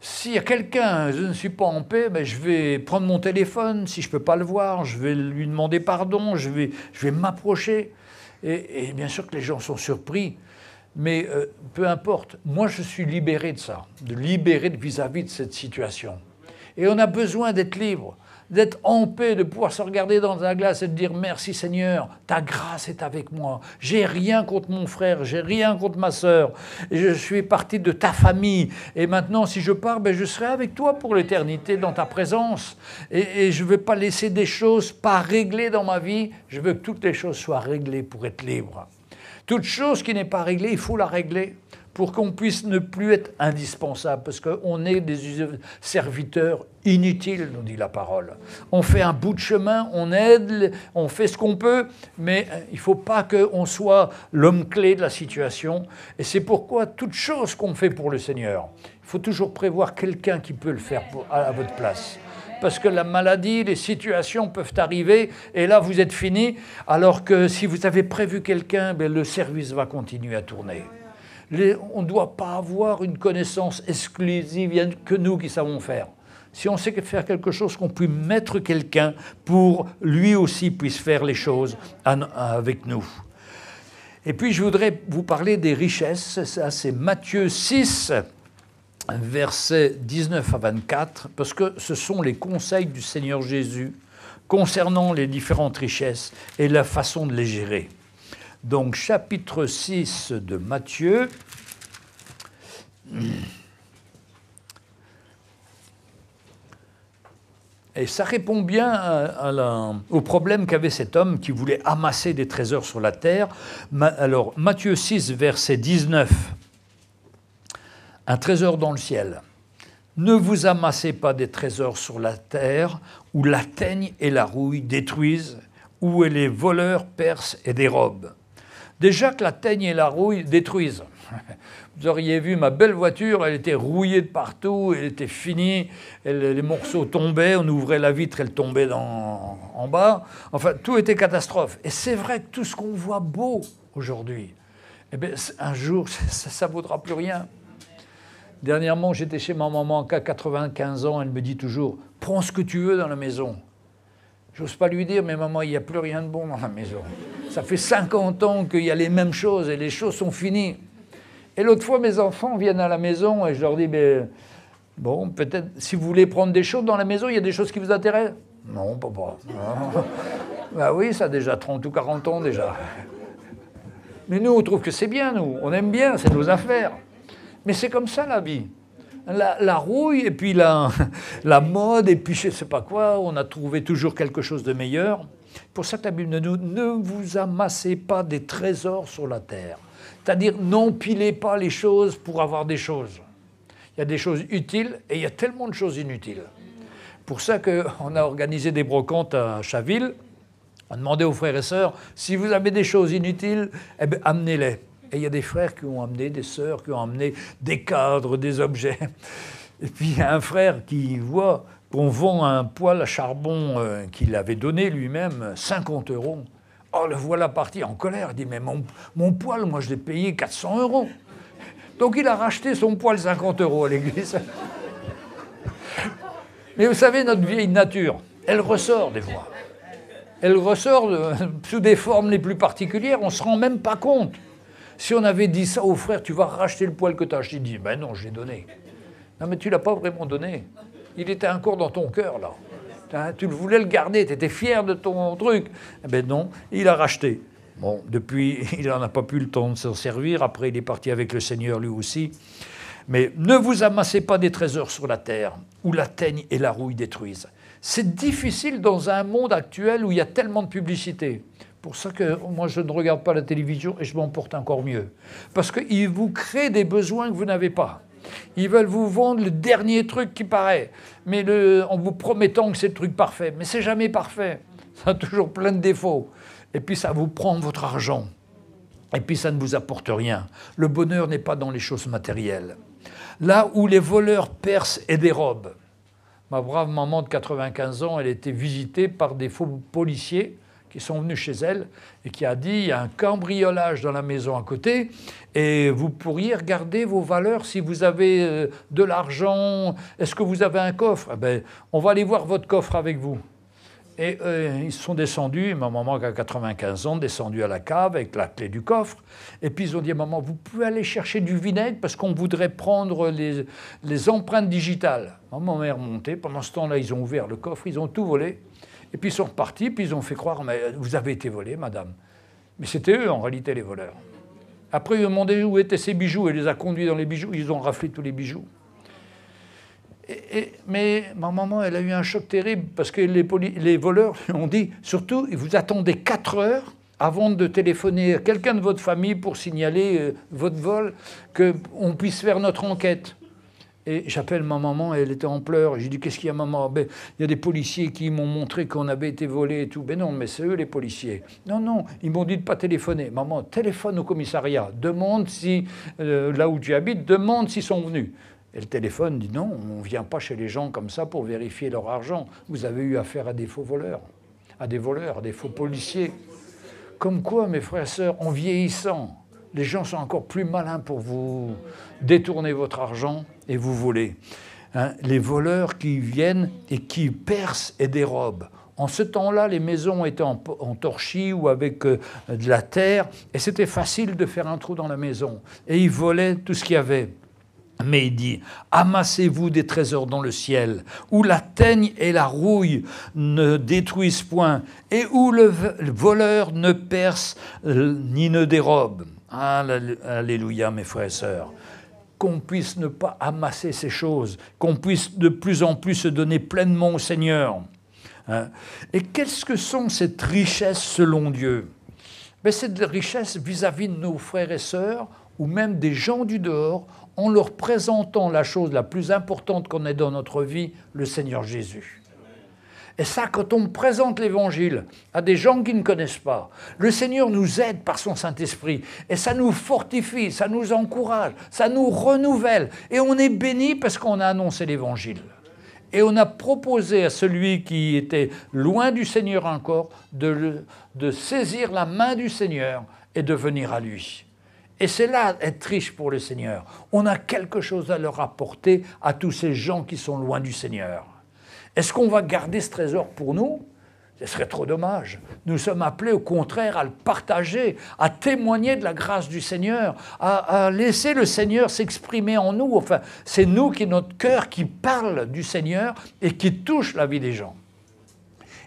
S'il y a quelqu'un, je ne suis pas en paix, je vais prendre mon téléphone, si je ne peux pas le voir, je vais lui demander pardon, je vais m'approcher. Et bien sûr que les gens sont surpris. Mais peu importe, moi je suis libéré de ça, libéré vis-à-vis de cette situation. Et on a besoin d'être libre, d'être en paix, de pouvoir se regarder dans la glace et de dire « Merci Seigneur, ta grâce est avec moi. J'ai rien contre mon frère, j'ai rien contre ma sœur. Je suis partie de ta famille. Et maintenant, si je pars, je serai avec toi pour l'éternité dans ta présence. Et je ne veux pas laisser des choses pas réglées dans ma vie. Je veux que toutes les choses soient réglées pour être libre. » Toute chose qui n'est pas réglée, il faut la régler pour qu'on puisse ne plus être indispensable, parce qu'on est des serviteurs inutiles, nous dit la parole. On fait un bout de chemin, on aide, on fait ce qu'on peut, mais il ne faut pas qu'on soit l'homme clé de la situation. Et c'est pourquoi toute chose qu'on fait pour le Seigneur, il faut toujours prévoir quelqu'un qui peut le faire à votre place. Parce que la maladie, les situations peuvent arriver, et là, vous êtes fini, alors que si vous avez prévu quelqu'un, le service va continuer à tourner. On ne doit pas avoir une connaissance exclusive, il n'y a que nous qui savons faire. Si on sait faire quelque chose, qu'on puisse mettre quelqu'un pour lui aussi puisse faire les choses avec nous. Et puis, je voudrais vous parler des richesses, ça c'est Matthieu 6, versets 19 à 24, parce que ce sont les conseils du Seigneur Jésus concernant les différentes richesses et la façon de les gérer. Donc, chapitre 6 de Matthieu. Et ça répond bien au problème qu'avait cet homme qui voulait amasser des trésors sur la terre. Alors, Matthieu 6, verset 19. Un trésor dans le ciel. Ne vous amassez pas des trésors sur la terre, où la teigne et la rouille détruisent, où les voleurs percent et dérobent. Déjà que la teigne et la rouille détruisent. Vous auriez vu ma belle voiture, elle était rouillée de partout, elle était finie, les morceaux tombaient, on ouvrait la vitre, elle tombait en bas. Enfin, tout était catastrophe. Et c'est vrai que tout ce qu'on voit beau aujourd'hui, eh bien, un jour, ça ne vaudra plus rien. Dernièrement, j'étais chez ma maman qui a 95 ans, elle me dit toujours « Prends ce que tu veux dans la maison ». J'ose pas lui dire « Mais maman, il n'y a plus rien de bon dans la maison. Ça fait 50 ans qu'il y a les mêmes choses et les choses sont finies. » Et l'autre fois, mes enfants viennent à la maison et je leur dis « Bon, peut-être, si vous voulez prendre des choses dans la maison, il y a des choses qui vous intéressent ?»« Non, papa. » Ben oui, ça a déjà 30 ou 40 ans déjà. Mais nous, on trouve que c'est bien, nous. On aime bien, c'est nos affaires. Mais c'est comme ça, la vie. La rouille, et puis la mode, et puis je ne sais pas quoi, on a trouvé toujours quelque chose de meilleur. Pour ça que la Bible nous dit « Ne vous amassez pas des trésors sur la terre ». C'est-à-dire, n'empilez pas les choses pour avoir des choses. Il y a des choses utiles et il y a tellement de choses inutiles. Pour ça qu'on a organisé des brocantes à Chaville. On a demandé aux frères et sœurs, si vous avez des choses inutiles, eh bien, amenez-les. Et il y a des frères qui ont amené, des sœurs qui ont amené des cadres, des objets. Et puis il y a un frère qui voit qu'on vend un poêle à charbon qu'il avait donné lui-même, 50 €. Oh, le voilà parti en colère. Il dit, mais mon poêle, moi, je l'ai payé 400 €. Donc, il a racheté son poêle 50 € à l'église. Mais vous savez, notre vieille nature, elle ressort des fois. Elle ressort sous des formes les plus particulières. On ne se rend même pas compte. Si on avait dit ça au frère, tu vas racheter le poêle que tu as acheté. Il dit, ben non, je l'ai donné. Non, mais tu ne l'as pas vraiment donné. Il était encore dans ton cœur, là. Tu voulais le garder, tu étais fier de ton truc. Eh bien non, il a racheté. Bon, depuis, il n'en a pas pu le temps de s'en servir. Après, il est parti avec le Seigneur lui aussi. Mais ne vous amassez pas des trésors sur la terre, où la teigne et la rouille détruisent. C'est difficile dans un monde actuel où il y a tellement de publicité. Pour ça que moi, je ne regarde pas la télévision et je m'en porte encore mieux. Parce qu'ils vous créent des besoins que vous n'avez pas. Ils veulent vous vendre le dernier truc qui paraît, mais en vous promettant que c'est le truc parfait. Mais c'est jamais parfait. Ça a toujours plein de défauts. Et puis ça vous prend votre argent. Et puis ça ne vous apporte rien. Le bonheur n'est pas dans les choses matérielles. Là où les voleurs percent et dérobent. Ma brave maman de 95 ans, elle était visitée par des faux policiers qui sont venus chez elle et qui a dit « il y a un cambriolage dans la maison à côté et vous pourriez regarder vos valeurs si vous avez de l'argent. Est-ce que vous avez un coffre ?» Eh bien, on va aller voir votre coffre avec vous. Et ils sont descendus, ma maman qui a 95 ans, descendus à la cave avec la clé du coffre. Et puis ils ont dit à maman, vous pouvez aller chercher du vinaigre parce qu'on voudrait prendre les empreintes digitales. Maman est remontée. Pendant ce temps-là, ils ont ouvert le coffre, ils ont tout volé. Et puis ils sont repartis, puis ils ont fait croire, mais vous avez été volé, madame. Mais c'était eux, en réalité, les voleurs. Après, ils ont demandé où étaient ces bijoux, et les a conduits dans les bijoux, ils ont raflé tous les bijoux. Mais ma maman, elle a eu un choc terrible, parce que les voleurs lui ont dit, surtout, vous attendez 4 heures avant de téléphoner à quelqu'un de votre famille pour signaler votre vol, qu'on puisse faire notre enquête. Et j'appelle ma maman, elle était en pleurs. J'ai dit, qu'est-ce qu'il y a, maman? Ben, il y a des policiers qui m'ont montré qu'on avait été volés et tout. Ben non, mais c'est eux les policiers. Non, non, ils m'ont dit de ne pas téléphoner. Maman, téléphone au commissariat. Demande si, là où tu habites, demande s'ils sont venus. Et le téléphone dit, non, on ne vient pas chez les gens comme ça pour vérifier leur argent. Vous avez eu affaire à des faux voleurs, à des faux policiers. Comme quoi, mes frères et sœurs, en vieillissant, les gens sont encore plus malins pour vous détourner votre argent et vous voler. Hein, les voleurs qui viennent et qui percent et dérobent. En ce temps-là, les maisons étaient en torchis ou avec de la terre, et c'était facile de faire un trou dans la maison. Et ils volaient tout ce qu'il y avait. Mais il dit, amassez-vous des trésors dans le ciel, où la teigne et la rouille ne détruisent point, et où le voleur ne perce ni ne dérobe. Alléluia, mes frères et sœurs. Qu'on puisse ne pas amasser ces choses, qu'on puisse de plus en plus se donner pleinement au Seigneur. Et qu'est-ce que sont ces richesses selon Dieu? C'est des richesses vis-à-vis de nos frères et sœurs, ou même des gens du dehors, en leur présentant la chose la plus importante qu'on ait dans notre vie, le Seigneur Jésus. Et ça, quand on présente l'Évangile à des gens qui ne connaissent pas, le Seigneur nous aide par son Saint-Esprit, et ça nous fortifie, ça nous encourage, ça nous renouvelle, et on est béni parce qu'on a annoncé l'Évangile. Et on a proposé à celui qui était loin du Seigneur encore de saisir la main du Seigneur et de venir à lui. Et c'est là être riche pour le Seigneur. On a quelque chose à leur apporter à tous ces gens qui sont loin du Seigneur. Est-ce qu'on va garder ce trésor pour nous? Ce serait trop dommage. Nous sommes appelés au contraire à le partager, à témoigner de la grâce du Seigneur, à laisser le Seigneur s'exprimer en nous. Enfin, c'est nous qui, notre cœur, qui parle du Seigneur et qui touche la vie des gens.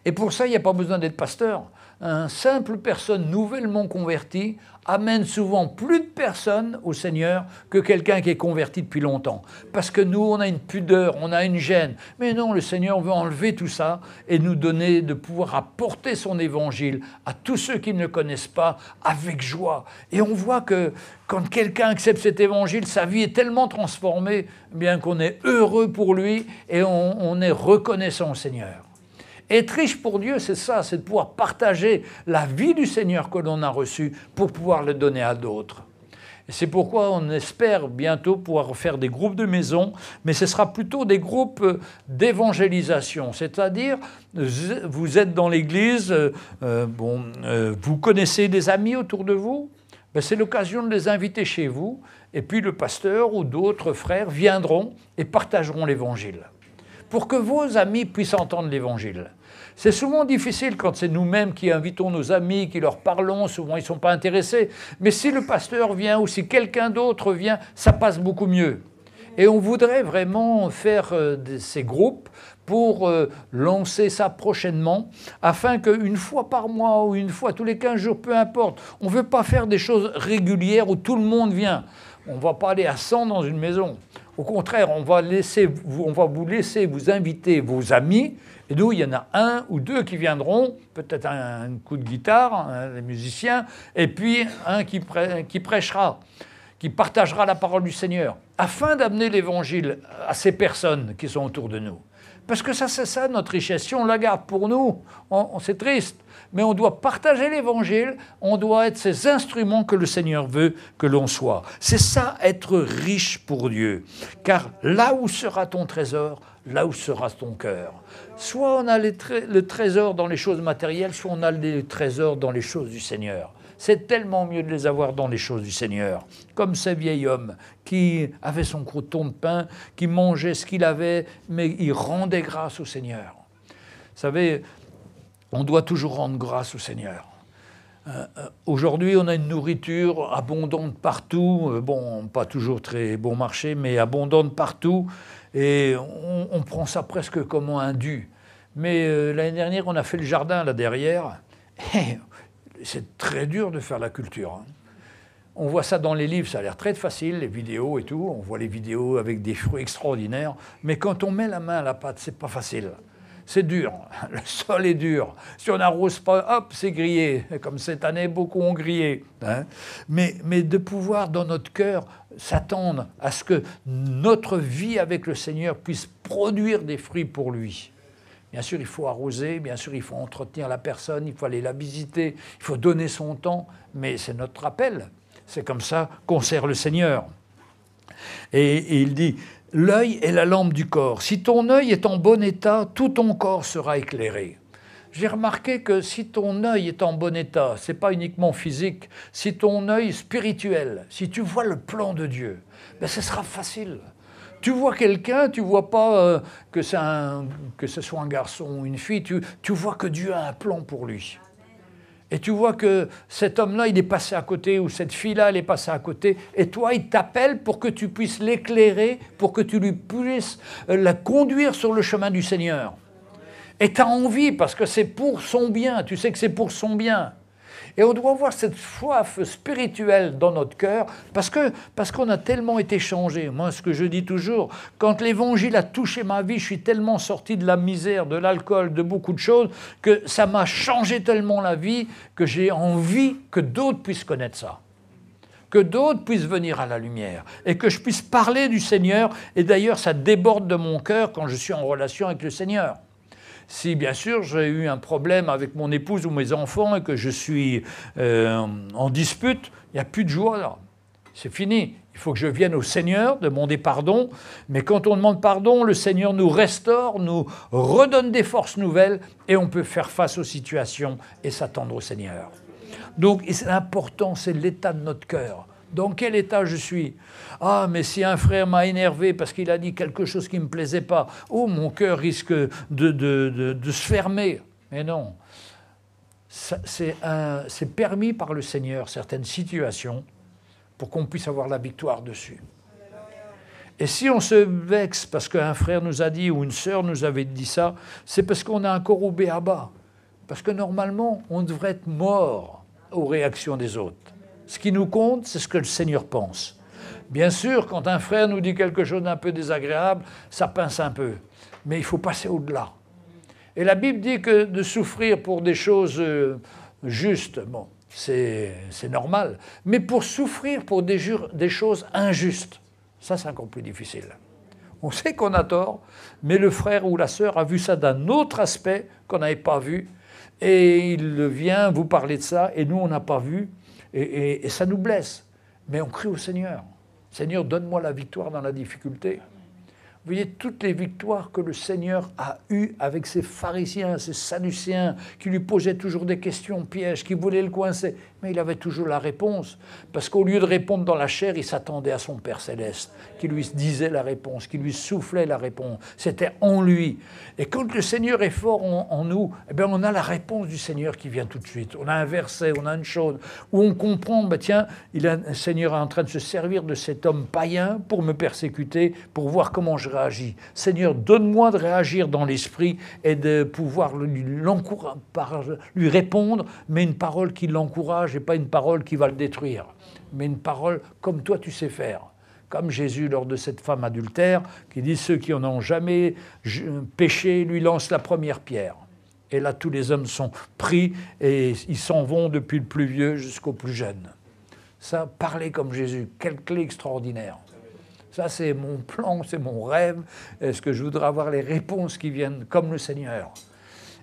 Et pour ça, il n'y a pas besoin d'être pasteur. Une simple personne nouvellement convertie amène souvent plus de personnes au Seigneur que quelqu'un qui est converti depuis longtemps. Parce que nous, on a une pudeur, on a une gêne. Mais non, le Seigneur veut enlever tout ça et nous donner de pouvoir apporter son évangile à tous ceux qui ne le connaissent pas avec joie. Et on voit que quand quelqu'un accepte cet évangile, sa vie est tellement transformée, bien qu'on est heureux pour lui et on est reconnaissant au Seigneur. Être riche pour Dieu, c'est ça, c'est de pouvoir partager la vie du Seigneur que l'on a reçue pour pouvoir le donner à d'autres. Et c'est pourquoi on espère bientôt pouvoir faire des groupes de maison, mais ce sera plutôt des groupes d'évangélisation, c'est-à-dire vous êtes dans l'église, vous connaissez des amis autour de vous, c'est l'occasion de les inviter chez vous, et puis le pasteur ou d'autres frères viendront et partageront l'évangile, pour que vos amis puissent entendre l'évangile. C'est souvent difficile quand c'est nous-mêmes qui invitons nos amis, qui leur parlons, souvent ils ne sont pas intéressés. Mais si le pasteur vient ou si quelqu'un d'autre vient, ça passe beaucoup mieux. Et on voudrait vraiment faire ces groupes pour lancer ça prochainement, afin qu'une fois par mois ou une fois tous les 15 jours, peu importe, on ne veut pas faire des choses régulières où tout le monde vient. On ne va pas aller à 100 dans une maison. Au contraire, on va vous laisser vous inviter vos amis, et d'où il y en a un ou deux qui viendront, peut-être un coup de guitare, les musiciens, et puis un qui prêchera, qui partagera la parole du Seigneur, afin d'amener l'évangile à ces personnes qui sont autour de nous. Parce que ça, c'est ça notre richesse. Si on la garde pour nous, c'est triste. Mais on doit partager l'évangile, on doit être ces instruments que le Seigneur veut que l'on soit. C'est ça, être riche pour Dieu. Car là où sera ton trésor, là où sera ton cœur. Soit on a le trésor dans les choses matérielles, soit on a le trésor dans les choses du Seigneur. C'est tellement mieux de les avoir dans les choses du Seigneur. Comme ce vieil homme qui avait son croûton de pain, qui mangeait ce qu'il avait, mais il rendait grâce au Seigneur. Vous savez, on doit toujours rendre grâce au Seigneur. Aujourd'hui, on a une nourriture abondante partout. Pas toujours très bon marché, mais abondante partout. Et on prend ça presque comme un dû. Mais l'année dernière, on a fait le jardin là derrière. Et c'est très dur de faire la culture. On voit ça dans les livres, ça a l'air très facile, les vidéos et tout. On voit les vidéos avec des fruits extraordinaires. Mais quand on met la main à la pâte, c'est pas facile. C'est dur, le sol est dur. Si on n'arrose pas, hop, c'est grillé. Comme cette année, beaucoup ont grillé. Mais de pouvoir, dans notre cœur, s'attendre à ce que notre vie avec le Seigneur puisse produire des fruits pour lui. Bien sûr, il faut arroser, bien sûr, il faut entretenir la personne, il faut aller la visiter, il faut donner son temps, mais c'est notre appel. C'est comme ça qu'on sert le Seigneur. Et il dit... L'œil est la lampe du corps. Si ton œil est en bon état, tout ton corps sera éclairé. J'ai remarqué que si ton œil est en bon état, ce n'est pas uniquement physique, si ton œil spirituel, si tu vois le plan de Dieu, ce sera facile. Tu vois quelqu'un, tu ne vois pas que ce soit un garçon ou une fille, tu vois que Dieu a un plan pour lui. Et tu vois que cet homme-là, il est passé à côté, ou cette fille-là, elle est passée à côté, et toi, il t'appelle pour que tu puisses l'éclairer, pour que tu lui puisses la conduire sur le chemin du Seigneur. Et tu as envie, parce que c'est pour son bien, tu sais que c'est pour son bien. Et on doit avoir cette soif spirituelle dans notre cœur, parce qu'on a tellement été changé. Moi, ce que je dis toujours, quand l'Évangile a touché ma vie, je suis tellement sorti de la misère, de l'alcool, de beaucoup de choses, que ça m'a changé tellement la vie, que j'ai envie que d'autres puissent connaître ça. Que d'autres puissent venir à la lumière, et que je puisse parler du Seigneur. Et d'ailleurs, ça déborde de mon cœur quand je suis en relation avec le Seigneur. Si, bien sûr, j'ai eu un problème avec mon épouse ou mes enfants et que je suis en dispute, il n'y a plus de joie là. C'est fini. Il faut que je vienne au Seigneur demander pardon. Mais quand on demande pardon, le Seigneur nous restaure, nous redonne des forces nouvelles et on peut faire face aux situations et s'attendre au Seigneur. Donc, l'important, c'est l'état de notre cœur. Dans quel état je suis? Ah, mais si un frère m'a énervé parce qu'il a dit quelque chose qui ne me plaisait pas, oh, mon cœur risque de se fermer. Mais non, c'est permis par le Seigneur, certaines situations, pour qu'on puisse avoir la victoire dessus. Et si on se vexe parce qu'un frère nous a dit ou une sœur nous avait dit ça, c'est parce qu'on a un corps au béaba. Parce que normalement, on devrait être mort aux réactions des autres. Ce qui nous compte, c'est ce que le Seigneur pense. Bien sûr, quand un frère nous dit quelque chose d'un peu désagréable, ça pince un peu. Mais il faut passer au-delà. Et la Bible dit que de souffrir pour des choses justes, bon, c'est normal. Mais pour souffrir pour des choses injustes, ça c'est encore plus difficile. On sait qu'on a tort, mais le frère ou la sœur a vu ça d'un autre aspect qu'on n'avait pas vu. Et il vient vous parler de ça, et nous on n'a pas vu. Et ça nous blesse. Mais on crie au Seigneur. Seigneur, donne-moi la victoire dans la difficulté. Vous voyez toutes les victoires que le Seigneur a eues avec ses pharisiens, ses sadducéens, qui lui posaient toujours des questions pièges, qui voulaient le coincer. Mais il avait toujours la réponse. Parce qu'au lieu de répondre dans la chair, il s'attendait à son Père Céleste, qui lui disait la réponse, qui lui soufflait la réponse. C'était en lui. Et quand le Seigneur est fort en nous, eh bien on a la réponse du Seigneur qui vient tout de suite. On a un verset, on a une chose, où on comprend, ben tiens, le Seigneur est en train de se servir de cet homme païen pour me persécuter, pour voir comment je réagis. Seigneur, donne-moi de réagir dans l'esprit et de pouvoir lui répondre, mais une parole qui l'encourage et pas une parole qui va le détruire, mais une parole comme toi tu sais faire. Comme Jésus lors de cette femme adultère, qui dit « Ceux qui n'ont jamais péché lui lancent la première pierre ». Et là, tous les hommes sont pris et ils s'en vont depuis le plus vieux jusqu'au plus jeune. Ça, parler comme Jésus, quelle clé extraordinaire. Ça, c'est mon plan, c'est mon rêve. Est-ce que je voudrais avoir les réponses qui viennent comme le Seigneur?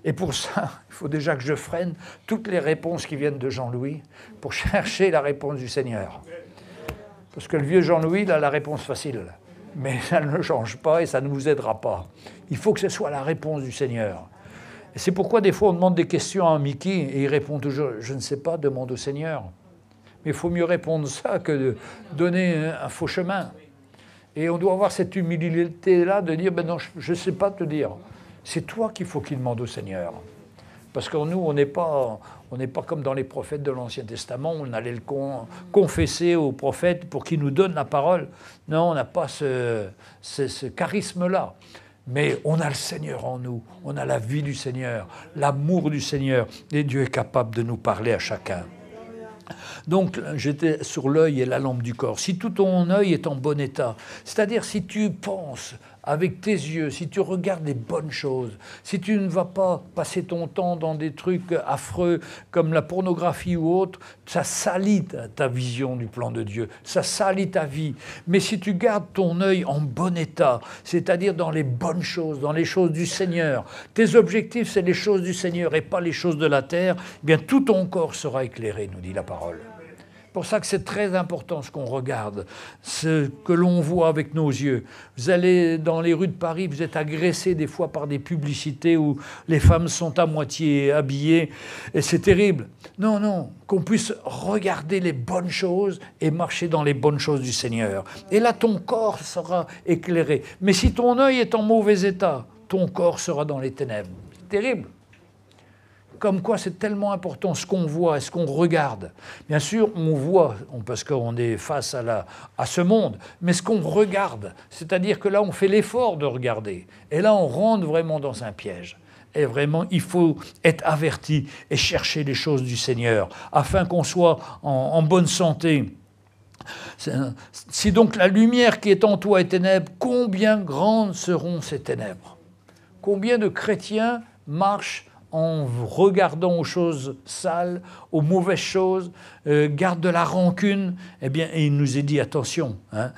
Et pour ça, il faut déjà que je freine toutes les réponses qui viennent de Jean-Louis pour chercher la réponse du Seigneur. Parce que le vieux Jean-Louis, il a la réponse facile. Mais ça ne change pas et ça ne vous aidera pas. Il faut que ce soit la réponse du Seigneur. Et c'est pourquoi des fois on demande des questions à Mickey et il répond toujours « Je ne sais pas, demande au Seigneur ». Mais il faut mieux répondre ça que de donner un faux chemin. Et on doit avoir cette humilité-là de dire « Ben non, je ne sais pas te dire. C'est toi qu'il faut qu'il demande au Seigneur. » Parce que nous, on n'est pas comme dans les prophètes de l'Ancien Testament, on allait le confesser aux prophètes pour qu'ils nous donnent la parole. Non, on n'a pas ce charisme-là. Mais on a le Seigneur en nous, on a la vie du Seigneur, l'amour du Seigneur, et Dieu est capable de nous parler à chacun. Donc, j'étais sur l'œil et la lampe du corps. Si tout ton œil est en bon état, c'est-à-dire si tu penses avec tes yeux, si tu regardes les bonnes choses, si tu ne vas pas passer ton temps dans des trucs affreux comme la pornographie ou autre, ça salit ta vision du plan de Dieu, ça salit ta vie. Mais si tu gardes ton œil en bon état, c'est-à-dire dans les bonnes choses, dans les choses du Seigneur, tes objectifs c'est les choses du Seigneur et pas les choses de la terre, eh bien tout ton corps sera éclairé, nous dit la parole. C'est pour ça que c'est très important ce qu'on regarde, ce que l'on voit avec nos yeux. Vous allez dans les rues de Paris, vous êtes agressés des fois par des publicités où les femmes sont à moitié habillées, et c'est terrible. Non, non, qu'on puisse regarder les bonnes choses et marcher dans les bonnes choses du Seigneur. Et là, ton corps sera éclairé. Mais si ton œil est en mauvais état, ton corps sera dans les ténèbres. C'est terrible. Comme quoi c'est tellement important ce qu'on voit et ce qu'on regarde. Bien sûr, on voit, parce qu'on est face à ce monde, mais ce qu'on regarde, c'est-à-dire que là, on fait l'effort de regarder. Et là, on rentre vraiment dans un piège. Et vraiment, il faut être averti et chercher les choses du Seigneur, afin qu'on soit en bonne santé. Si donc la lumière qui est en toi est ténèbres, combien grandes seront ces ténèbres? Combien de chrétiens marchent en regardant aux choses sales, aux mauvaises choses, gardent de la rancune? Eh bien, il nous est dit, attention, hein,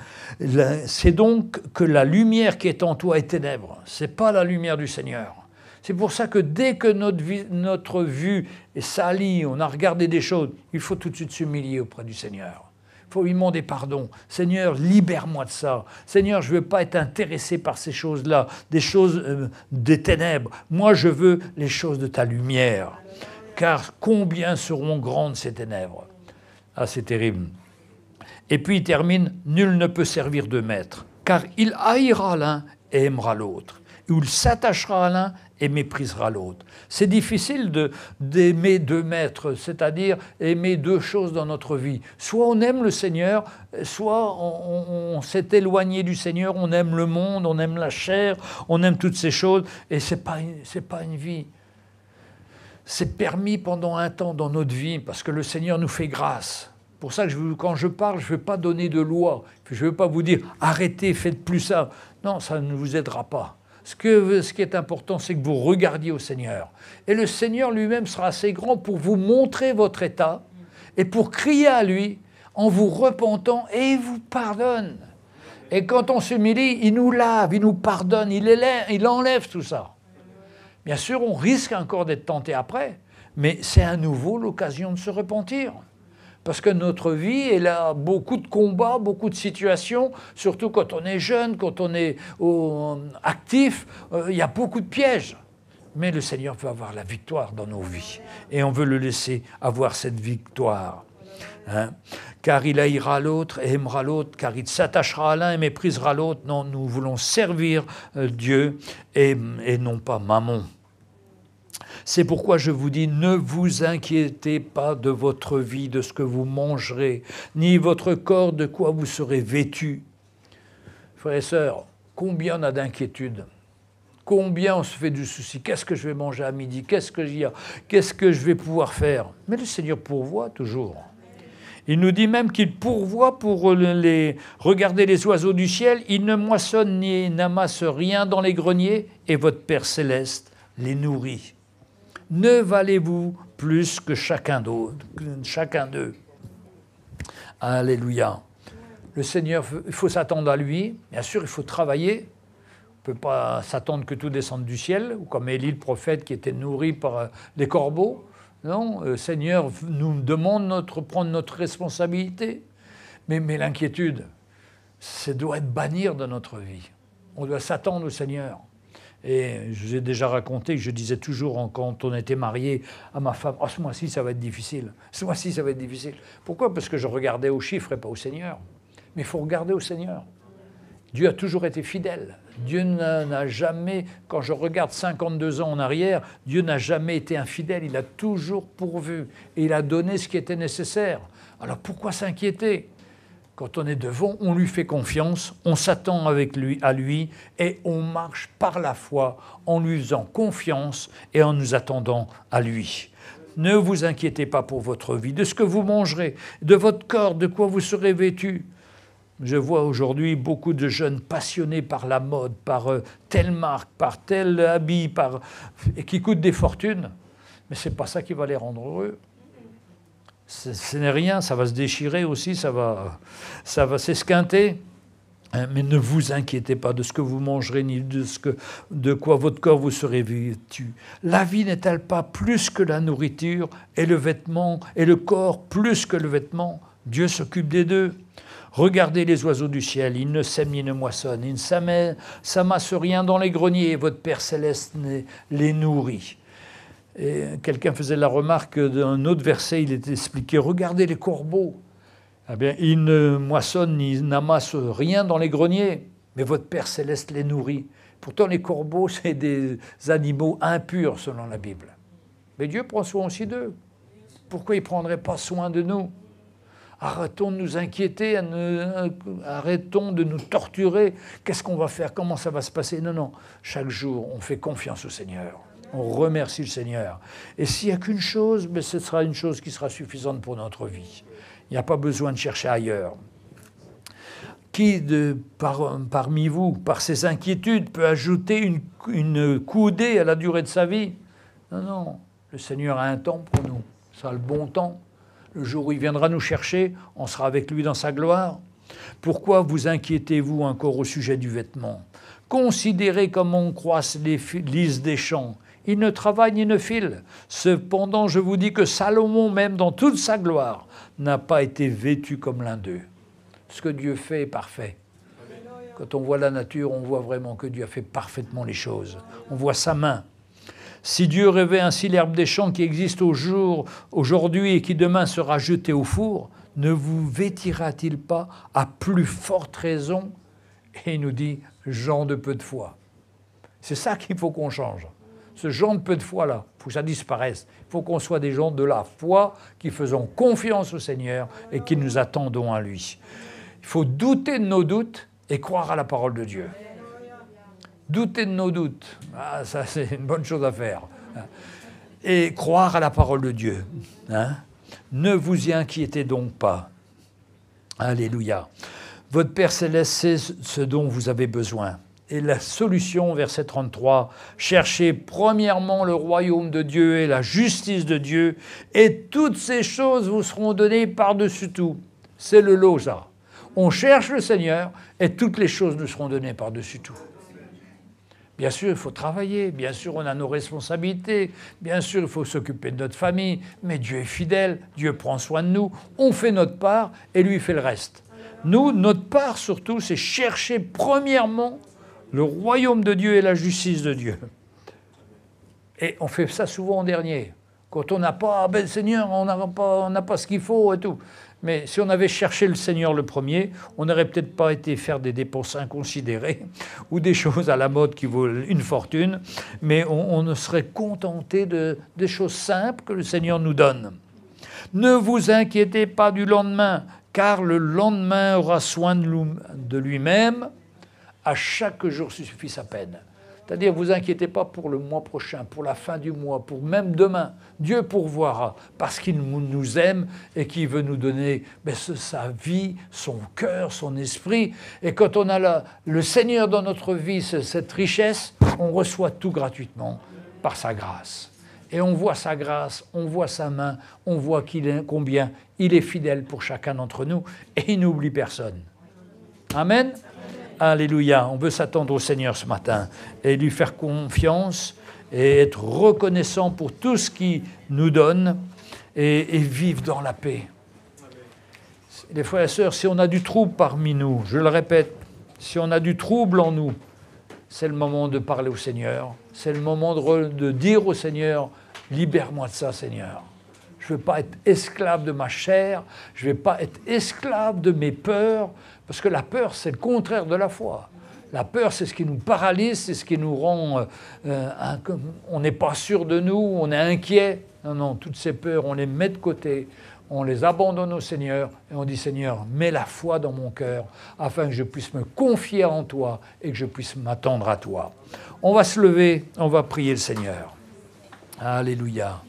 c'est donc que la lumière qui est en toi est ténèbres. Ce n'est pas la lumière du Seigneur. C'est pour ça que dès que notre vue est salie, on a regardé des choses, il faut tout de suite s'humilier auprès du Seigneur. Il faut lui demander pardon. Seigneur, libère-moi de ça. Seigneur, je ne veux pas être intéressé par ces choses-là, des choses des ténèbres. Moi, je veux les choses de ta lumière. Car combien seront grandes ces ténèbres? Ah, c'est terrible. Et puis il termine, nul ne peut servir de maître, car il haïra l'un et aimera l'autre. Ou il s'attachera à l'un et méprisera l'autre. C'est difficile d'aimer deux maîtres, c'est-à-dire aimer deux choses dans notre vie. Soit on aime le Seigneur, soit on s'est éloigné du Seigneur, on aime le monde, on aime la chair, on aime toutes ces choses, et c'est pas une vie. C'est permis pendant un temps dans notre vie, parce que le Seigneur nous fait grâce. Pour ça que quand je parle, je ne veux pas donner de loi. Je ne veux pas vous dire « arrêtez, faites plus ça ». Non, ça ne vous aidera pas. Ce qui est important, c'est que vous regardiez au Seigneur. Et le Seigneur lui-même sera assez grand pour vous montrer votre état et pour crier à lui en vous repentant, et il vous pardonne. Et quand on s'humilie, il nous lave, il nous pardonne, il enlève tout ça. Bien sûr, on risque encore d'être tenté après, mais c'est à nouveau l'occasion de se repentir. Parce que notre vie, elle a beaucoup de combats, beaucoup de situations, surtout quand on est jeune, quand on est actif, il y a beaucoup de pièges. Mais le Seigneur veut avoir la victoire dans nos vies. Et on veut le laisser avoir cette victoire. Hein? Car il haïra l'autre et aimera l'autre, car il s'attachera à l'un et méprisera l'autre. Non, nous voulons servir Dieu et non pas Mammon. C'est pourquoi je vous dis, ne vous inquiétez pas de votre vie, de ce que vous mangerez, ni votre corps de quoi vous serez vêtus. Frères et sœurs, combien on a d'inquiétudes? Combien on se fait du souci? Qu'est-ce que je vais manger à midi? Qu'est-ce que je vais pouvoir faire? Mais le Seigneur pourvoit toujours. Il nous dit même qu'il pourvoit pour regarder les oiseaux du ciel. Il ne moissonne ni n'amasse rien dans les greniers, et votre Père céleste les nourrit. Ne valez-vous plus que chacun d'eux? Alléluia. Le Seigneur, il faut s'attendre à lui. Bien sûr, il faut travailler. On ne peut pas s'attendre que tout descende du ciel, ou comme Élie le prophète qui était nourri par des corbeaux. Non, le Seigneur nous demande de prendre notre responsabilité. Mais l'inquiétude, ça doit être bannir de notre vie. On doit s'attendre au Seigneur. Et je vous ai déjà raconté que je disais toujours, quand on était mariés, à ma femme, « Oh, ce mois-ci, ça va être difficile. Ce mois-ci, ça va être difficile. » Pourquoi? Parce que je regardais aux chiffres et pas au Seigneur. Mais il faut regarder au Seigneur. Dieu a toujours été fidèle. Dieu n'a jamais, quand je regarde 52 ans en arrière, Dieu n'a jamais été infidèle. Il a toujours pourvu. Et il a donné ce qui était nécessaire. Alors pourquoi s'inquiéter? Quand on est devant, on lui fait confiance, on s'attend à lui et on marche par la foi en lui faisant confiance et en nous attendant à lui. Ne vous inquiétez pas pour votre vie, de ce que vous mangerez, de votre corps, de quoi vous serez vêtus. Je vois aujourd'hui beaucoup de jeunes passionnés par la mode, par telle marque, par tel habit, et qui coûtent des fortunes. Mais ce n'est pas ça qui va les rendre heureux. Ce n'est rien, ça va se déchirer aussi, ça va s'esquinter. Mais ne vous inquiétez pas de ce que vous mangerez, ni de quoi votre corps vous serez vêtu. La vie n'est-elle pas plus que la nourriture, et le vêtement, et le corps plus que le vêtement? Dieu s'occupe des deux. Regardez les oiseaux du ciel, ils ne sèment ni ne moissonnent, ils ne s'amassent rien dans les greniers, et votre Père céleste les nourrit. Et quelqu'un faisait la remarque d'un autre verset, il était expliqué, regardez les corbeaux. Eh bien, ils ne moissonnent ni n'amassent rien dans les greniers, mais votre Père céleste les nourrit. Pourtant, les corbeaux, c'est des animaux impurs selon la Bible. Mais Dieu prend soin aussi d'eux. Pourquoi il ne prendrait pas soin de nous? Arrêtons de nous inquiéter, arrêtons de nous torturer. Qu'est-ce qu'on va faire? Comment ça va se passer? Non, non. Chaque jour, on fait confiance au Seigneur. On remercie le Seigneur. Et s'il n'y a qu'une chose, ben ce sera une chose qui sera suffisante pour notre vie. Il n'y a pas besoin de chercher ailleurs. Qui parmi vous, par ses inquiétudes, peut ajouter une coudée à la durée de sa vie? Non, non. Le Seigneur a un temps pour nous. Ça a le bon temps. Le jour où il viendra nous chercher, on sera avec lui dans sa gloire. Pourquoi vous inquiétez-vous encore au sujet du vêtement? Considérez comment croissent les lys des champs. Ils ne travaillent ni ne filent. Cependant, je vous dis que Salomon, même dans toute sa gloire, n'a pas été vêtu comme l'un d'eux. Ce que Dieu fait est parfait. Quand on voit la nature, on voit vraiment que Dieu a fait parfaitement les choses. On voit sa main. Si Dieu revêt ainsi l'herbe des champs qui existe aujourd'hui et qui demain sera jetée au four, ne vous vêtira-t-il pas à plus forte raison? Et il nous dit, gens de peu de foi. C'est ça qu'il faut qu'on change. Ce genre de peu de foi-là, il faut que ça disparaisse. Il faut qu'on soit des gens de la foi qui faisons confiance au Seigneur et qui nous attendons à lui. Il faut douter de nos doutes et croire à la parole de Dieu. Douter de nos doutes, ça c'est une bonne chose à faire. Et croire à la parole de Dieu. Ne vous y inquiétez donc pas. Alléluia. Votre Père Céleste sait ce dont vous avez besoin. Et la solution, verset 33, cherchez premièrement le royaume de Dieu et la justice de Dieu, et toutes ces choses vous seront données par-dessus tout. C'est le lot, ça. On cherche le Seigneur, et toutes les choses nous seront données par-dessus tout. Bien sûr, il faut travailler, bien sûr, on a nos responsabilités, bien sûr, il faut s'occuper de notre famille, mais Dieu est fidèle, Dieu prend soin de nous, on fait notre part, et lui fait le reste. Nous, notre part surtout, c'est chercher premièrement le royaume de Dieu et la justice de Dieu. Et on fait ça souvent en dernier. Quand on n'a pas, ben Seigneur, on n'a pas ce qu'il faut et tout. Mais si on avait cherché le Seigneur le premier, on n'aurait peut-être pas été faire des dépenses inconsidérées ou des choses à la mode qui valent une fortune, mais on ne serait contenté des choses simples que le Seigneur nous donne. Ne vous inquiétez pas du lendemain, car le lendemain aura soin de lui-même. À chaque jour suffit sa peine. C'est-à-dire, ne vous inquiétez pas pour le mois prochain, pour la fin du mois, pour même demain. Dieu pourvoira, parce qu'il nous aime et qu'il veut nous donner sa vie, son cœur, son esprit. Et quand on a le Seigneur dans notre vie, cette richesse, on reçoit tout gratuitement par sa grâce. Et on voit sa grâce, on voit sa main, on voit combien il est fidèle pour chacun d'entre nous et il n'oublie personne. Amen. Alléluia, on veut s'attendre au Seigneur ce matin et lui faire confiance et être reconnaissant pour tout ce qu'il nous donne et vivre dans la paix. Les frères et sœurs, si on a du trouble parmi nous, je le répète, si on a du trouble en nous, c'est le moment de parler au Seigneur, c'est le moment de dire au Seigneur, libère-moi de ça Seigneur. Je ne veux pas être esclave de ma chair, je ne vais pas être esclave de mes peurs, parce que la peur, c'est le contraire de la foi. La peur, c'est ce qui nous paralyse, c'est ce qui nous rend... on n'est pas sûr de nous, on est inquiet. Non, non, toutes ces peurs, on les met de côté, on les abandonne au Seigneur, et on dit, Seigneur, mets la foi dans mon cœur, afin que je puisse me confier en toi, et que je puisse m'attendre à toi. On va se lever, on va prier le Seigneur. Alléluia.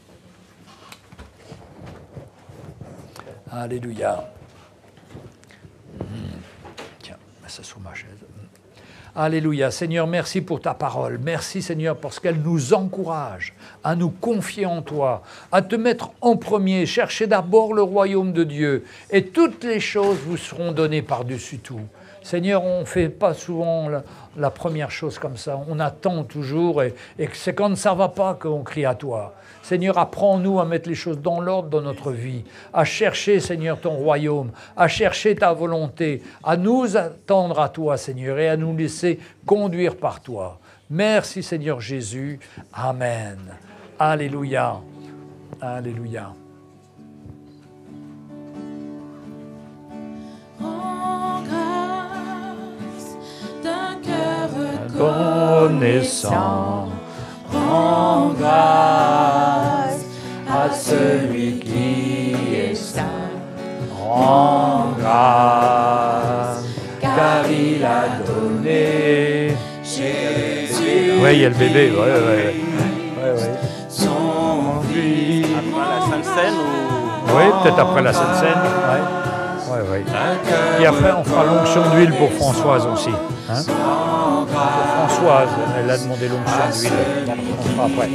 Alléluia. Tiens, mets ça sur ma chaise. Alléluia. Seigneur, merci pour ta parole. Merci, Seigneur, parce qu'elle nous encourage à nous confier en toi, à te mettre en premier. Cherchez d'abord le royaume de Dieu et toutes les choses vous seront données par-dessus tout. Seigneur, on ne fait pas souvent la première chose comme ça. On attend toujours et c'est quand ça ne va pas qu'on crie à toi. Seigneur, apprends-nous à mettre les choses dans l'ordre dans notre vie, à chercher, Seigneur, ton royaume, à chercher ta volonté, à nous attendre à toi, Seigneur, et à nous laisser conduire par toi. Merci, Seigneur Jésus. Amen. Alléluia. Alléluia. En grâce d'un cœur Reconnaissant. en grâce à celui qui est saint. Rends grâce, car il a donné Jésus. Oui, il y a le bébé, ouais. Son fils. Après la Sainte Seine ou... Oui, peut-être après la Sainte Seine. Ouais. Et après, on fera l'onction d'huile pour Françoise aussi. Hein? Pour Françoise, elle a demandé l'onction d'huile. On fera après.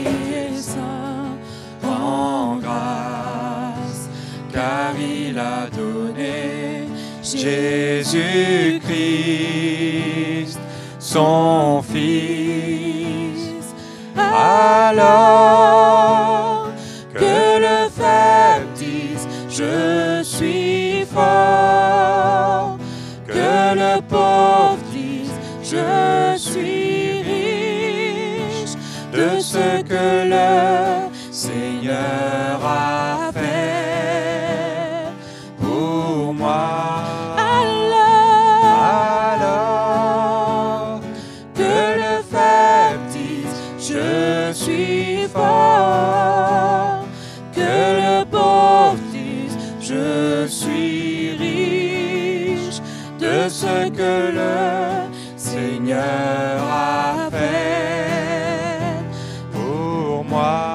Rends grâce, car il a donné Jésus-Christ, son Fils. Alors que le faible dise, je suis fort, que le pauvre dise, je suis riche, de ce que le Seigneur a fait pour moi. Alors que le faible dise, je suis fort, que le pauvre dise, je suis riche, de ce que le Seigneur a fait pour moi.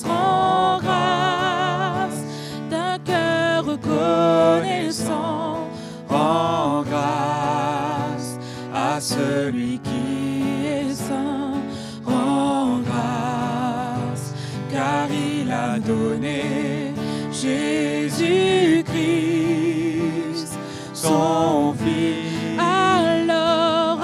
Rends grâce, d'un cœur reconnaissant. Rends grâce à celui qui est saint. Rends grâce, car il a donné Jésus-Christ, son Fils. Alors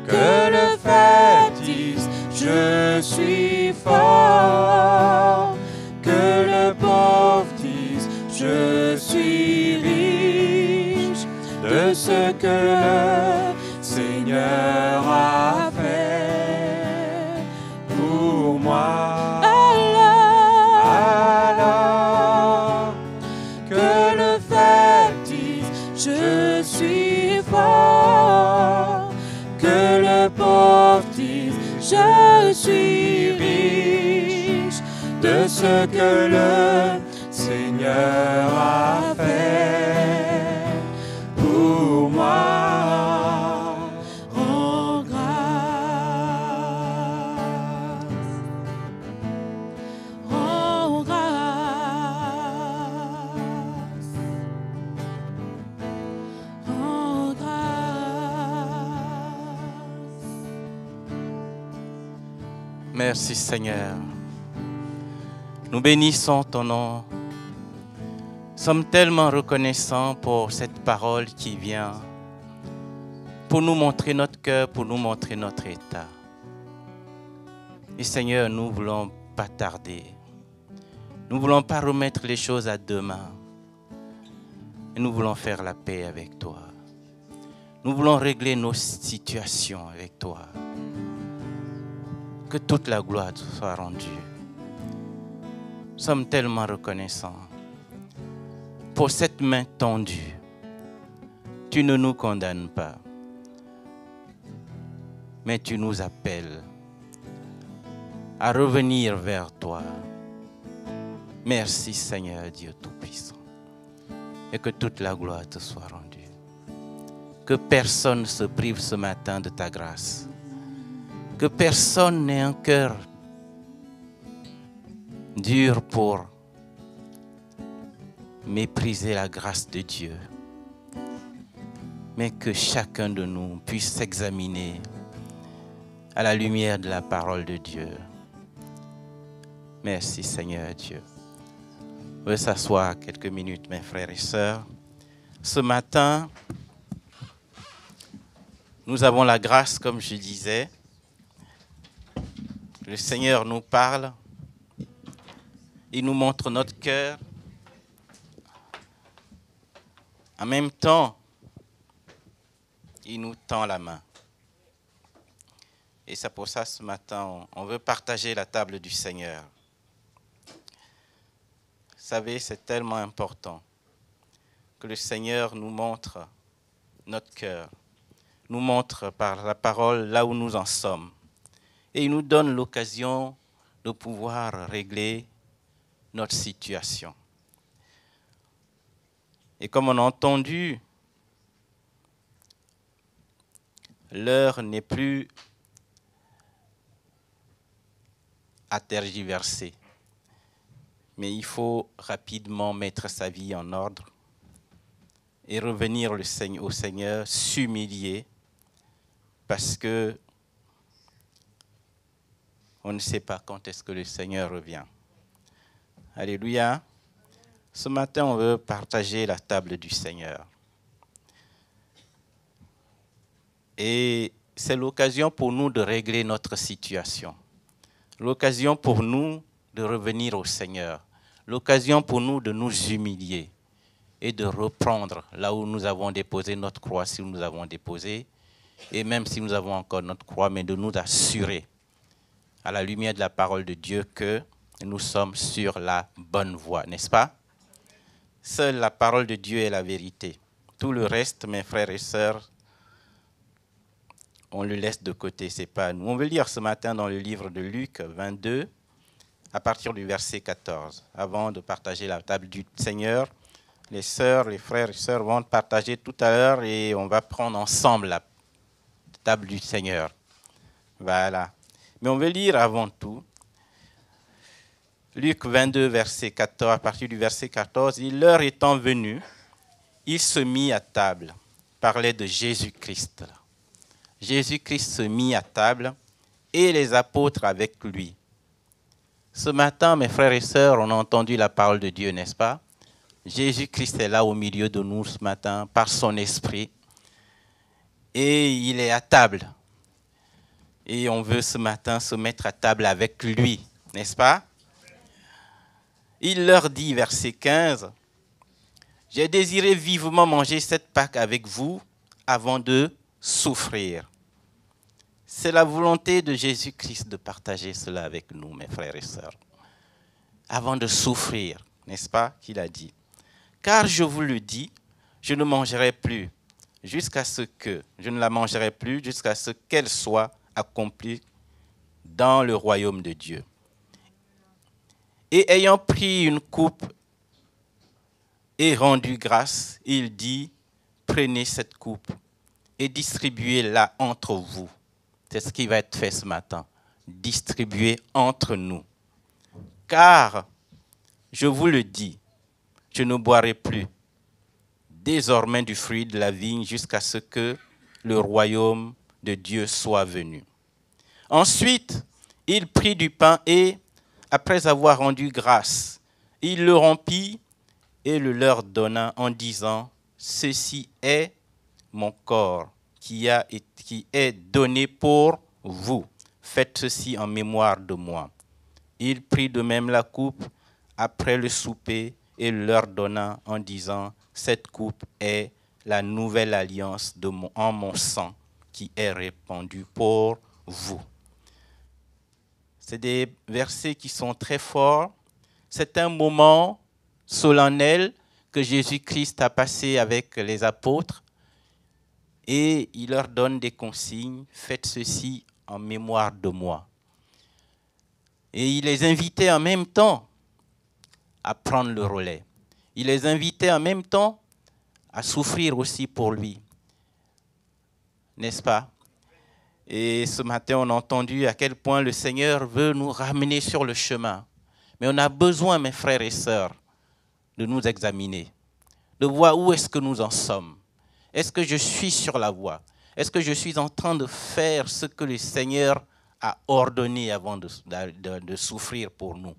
que le faible dise, je suis fort, que le pauvre dise, je suis riche, de ce que le Seigneur a fait pour moi. Alors que le faible dise, je suis fort, que le pauvre dise, je suis riche, de ce que le Seigneur a fait pour moi. Rends grâce, rends grâce, rends grâce. Merci Seigneur. Nous bénissons ton nom. Nous sommes tellement reconnaissants pour cette parole qui vient pour nous montrer notre cœur, pour nous montrer notre état. Et Seigneur, nous ne voulons pas tarder. Nous ne voulons pas remettre les choses à demain. Et nous voulons faire la paix avec toi. Nous voulons régler nos situations avec toi. Que toute la gloire soit rendue. Nous sommes tellement reconnaissants pour cette main tendue. Tu ne nous condamnes pas, mais tu nous appelles à revenir vers toi. Merci Seigneur Dieu Tout-Puissant. Et que toute la gloire te soit rendue. Que personne ne se prive ce matin de ta grâce. Que personne n'ait un cœur dur pour mépriser la grâce de Dieu. Mais que chacun de nous puisse s'examiner à la lumière de la parole de Dieu. Merci Seigneur Dieu. On va s'asseoir quelques minutes, mes frères et sœurs. Ce matin, nous avons la grâce, comme je disais. Le Seigneur nous parle. Il nous montre notre cœur. En même temps, il nous tend la main. Et c'est pour ça, ce matin, on veut partager la table du Seigneur. Vous savez, c'est tellement important que le Seigneur nous montre notre cœur, nous montre par la parole là où nous en sommes. et il nous donne l'occasion de pouvoir régler notre situation. Et comme on a entendu, l'heure n'est plus à tergiverser, mais il faut rapidement mettre sa vie en ordre et revenir au Seigneur, s'humilier, parce que on ne sait pas quand est-ce que le Seigneur revient. Alléluia. Ce matin, on veut partager la table du Seigneur. Et c'est l'occasion pour nous de régler notre situation. L'occasion pour nous de revenir au Seigneur. L'occasion pour nous de nous humilier et de reprendre là où nous avons déposé notre croix, si nous avons déposé, et même si nous avons encore notre croix, mais de nous assurer à la lumière de la parole de Dieu que nous sommes sur la bonne voie, n'est-ce pas? Seule la parole de Dieu est la vérité. Tout le reste, mes frères et sœurs, on le laisse de côté, ce n'est pas à nous. On veut lire ce matin dans le livre de Luc 22, à partir du verset 14. Avant de partager la table du Seigneur, les sœurs, les frères et sœurs vont partager tout à l'heure et on va prendre ensemble la table du Seigneur. Voilà. Mais on veut lire avant tout Luc 22, verset 14, à partir du verset 14. L'heure étant venue, il se mit à table. Parlait de Jésus-Christ. Jésus-Christ se mit à table et les apôtres avec lui. Ce matin, mes frères et sœurs, on a entendu la parole de Dieu, n'est-ce pas? Jésus-Christ est là au milieu de nous ce matin par son esprit et il est à table. Et on veut ce matin se mettre à table avec lui, n'est-ce pas? Il leur dit, verset 15, « J'ai désiré vivement manger cette Pâque avec vous avant de souffrir. » C'est la volonté de Jésus-Christ de partager cela avec nous, mes frères et sœurs. Avant de souffrir, n'est-ce pas qu'il a dit? « Car je vous le dis, je ne mangerai plus jusqu'à ce que, je ne la mangerai plus jusqu'à ce qu'elle soit accomplie dans le royaume de Dieu. » Et ayant pris une coupe et rendu grâce, il dit, « Prenez cette coupe et distribuez-la entre vous. » C'est ce qui va être fait ce matin. Distribuer entre nous. Car, je vous le dis, je ne boirai plus désormais du fruit de la vigne jusqu'à ce que le royaume de Dieu soit venu. Ensuite, il prit du pain et, après avoir rendu grâce, il le rompit et le leur donna en disant, « Ceci est mon corps qui est donné pour vous. Faites ceci en mémoire de moi. » Il prit de même la coupe après le souper et le leur donna en disant, « Cette coupe est la nouvelle alliance en mon sang qui est répandue pour vous. » C'est des versets qui sont très forts. C'est un moment solennel que Jésus-Christ a passé avec les apôtres et il leur donne des consignes. Faites ceci en mémoire de moi. Et il les invitait en même temps à prendre le relais. Il les invitait en même temps à souffrir aussi pour lui. N'est-ce pas? Et ce matin, on a entendu à quel point le Seigneur veut nous ramener sur le chemin. Mais on a besoin, mes frères et sœurs, de nous examiner, de voir où est-ce que nous en sommes. Est-ce que je suis sur la voie? Est-ce que je suis en train de faire ce que le Seigneur a ordonné avant de souffrir pour nous?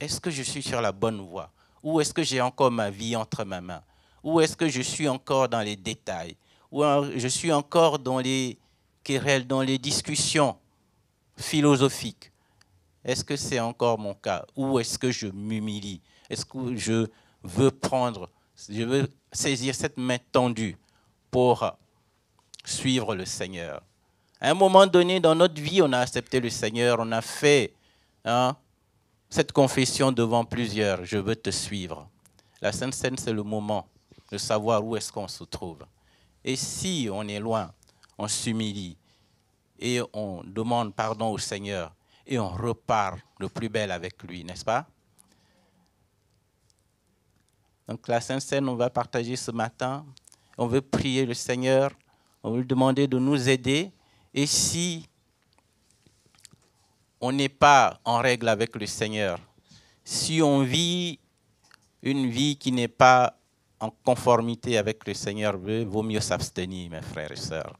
Est-ce que je suis sur la bonne voie? Ou est-ce que j'ai encore ma vie entre mes mains? Ou est-ce que je suis encore dans les détails? Ou je suis encore dans les querelles, dans les discussions philosophiques? Est-ce que c'est encore mon cas? Ou est-ce que je m'humilie? Est-ce que je veux saisir cette main tendue pour suivre le Seigneur? À un moment donné dans notre vie, on a accepté le Seigneur, on a fait cette confession devant plusieurs, je veux te suivre. La Sainte Seine, c'est le moment de savoir où est-ce qu'on se trouve. Et si on est loin, on s'humilie et on demande pardon au Seigneur et on repart de plus belle avec lui, n'est-ce pas? Donc la Sainte Seine, on va partager ce matin. On veut prier le Seigneur, on veut lui demander de nous aider. Et si on n'est pas en règle avec le Seigneur, si on vit une vie qui n'est pas en conformité avec le Seigneur, il vaut mieux s'abstenir, mes frères et sœurs.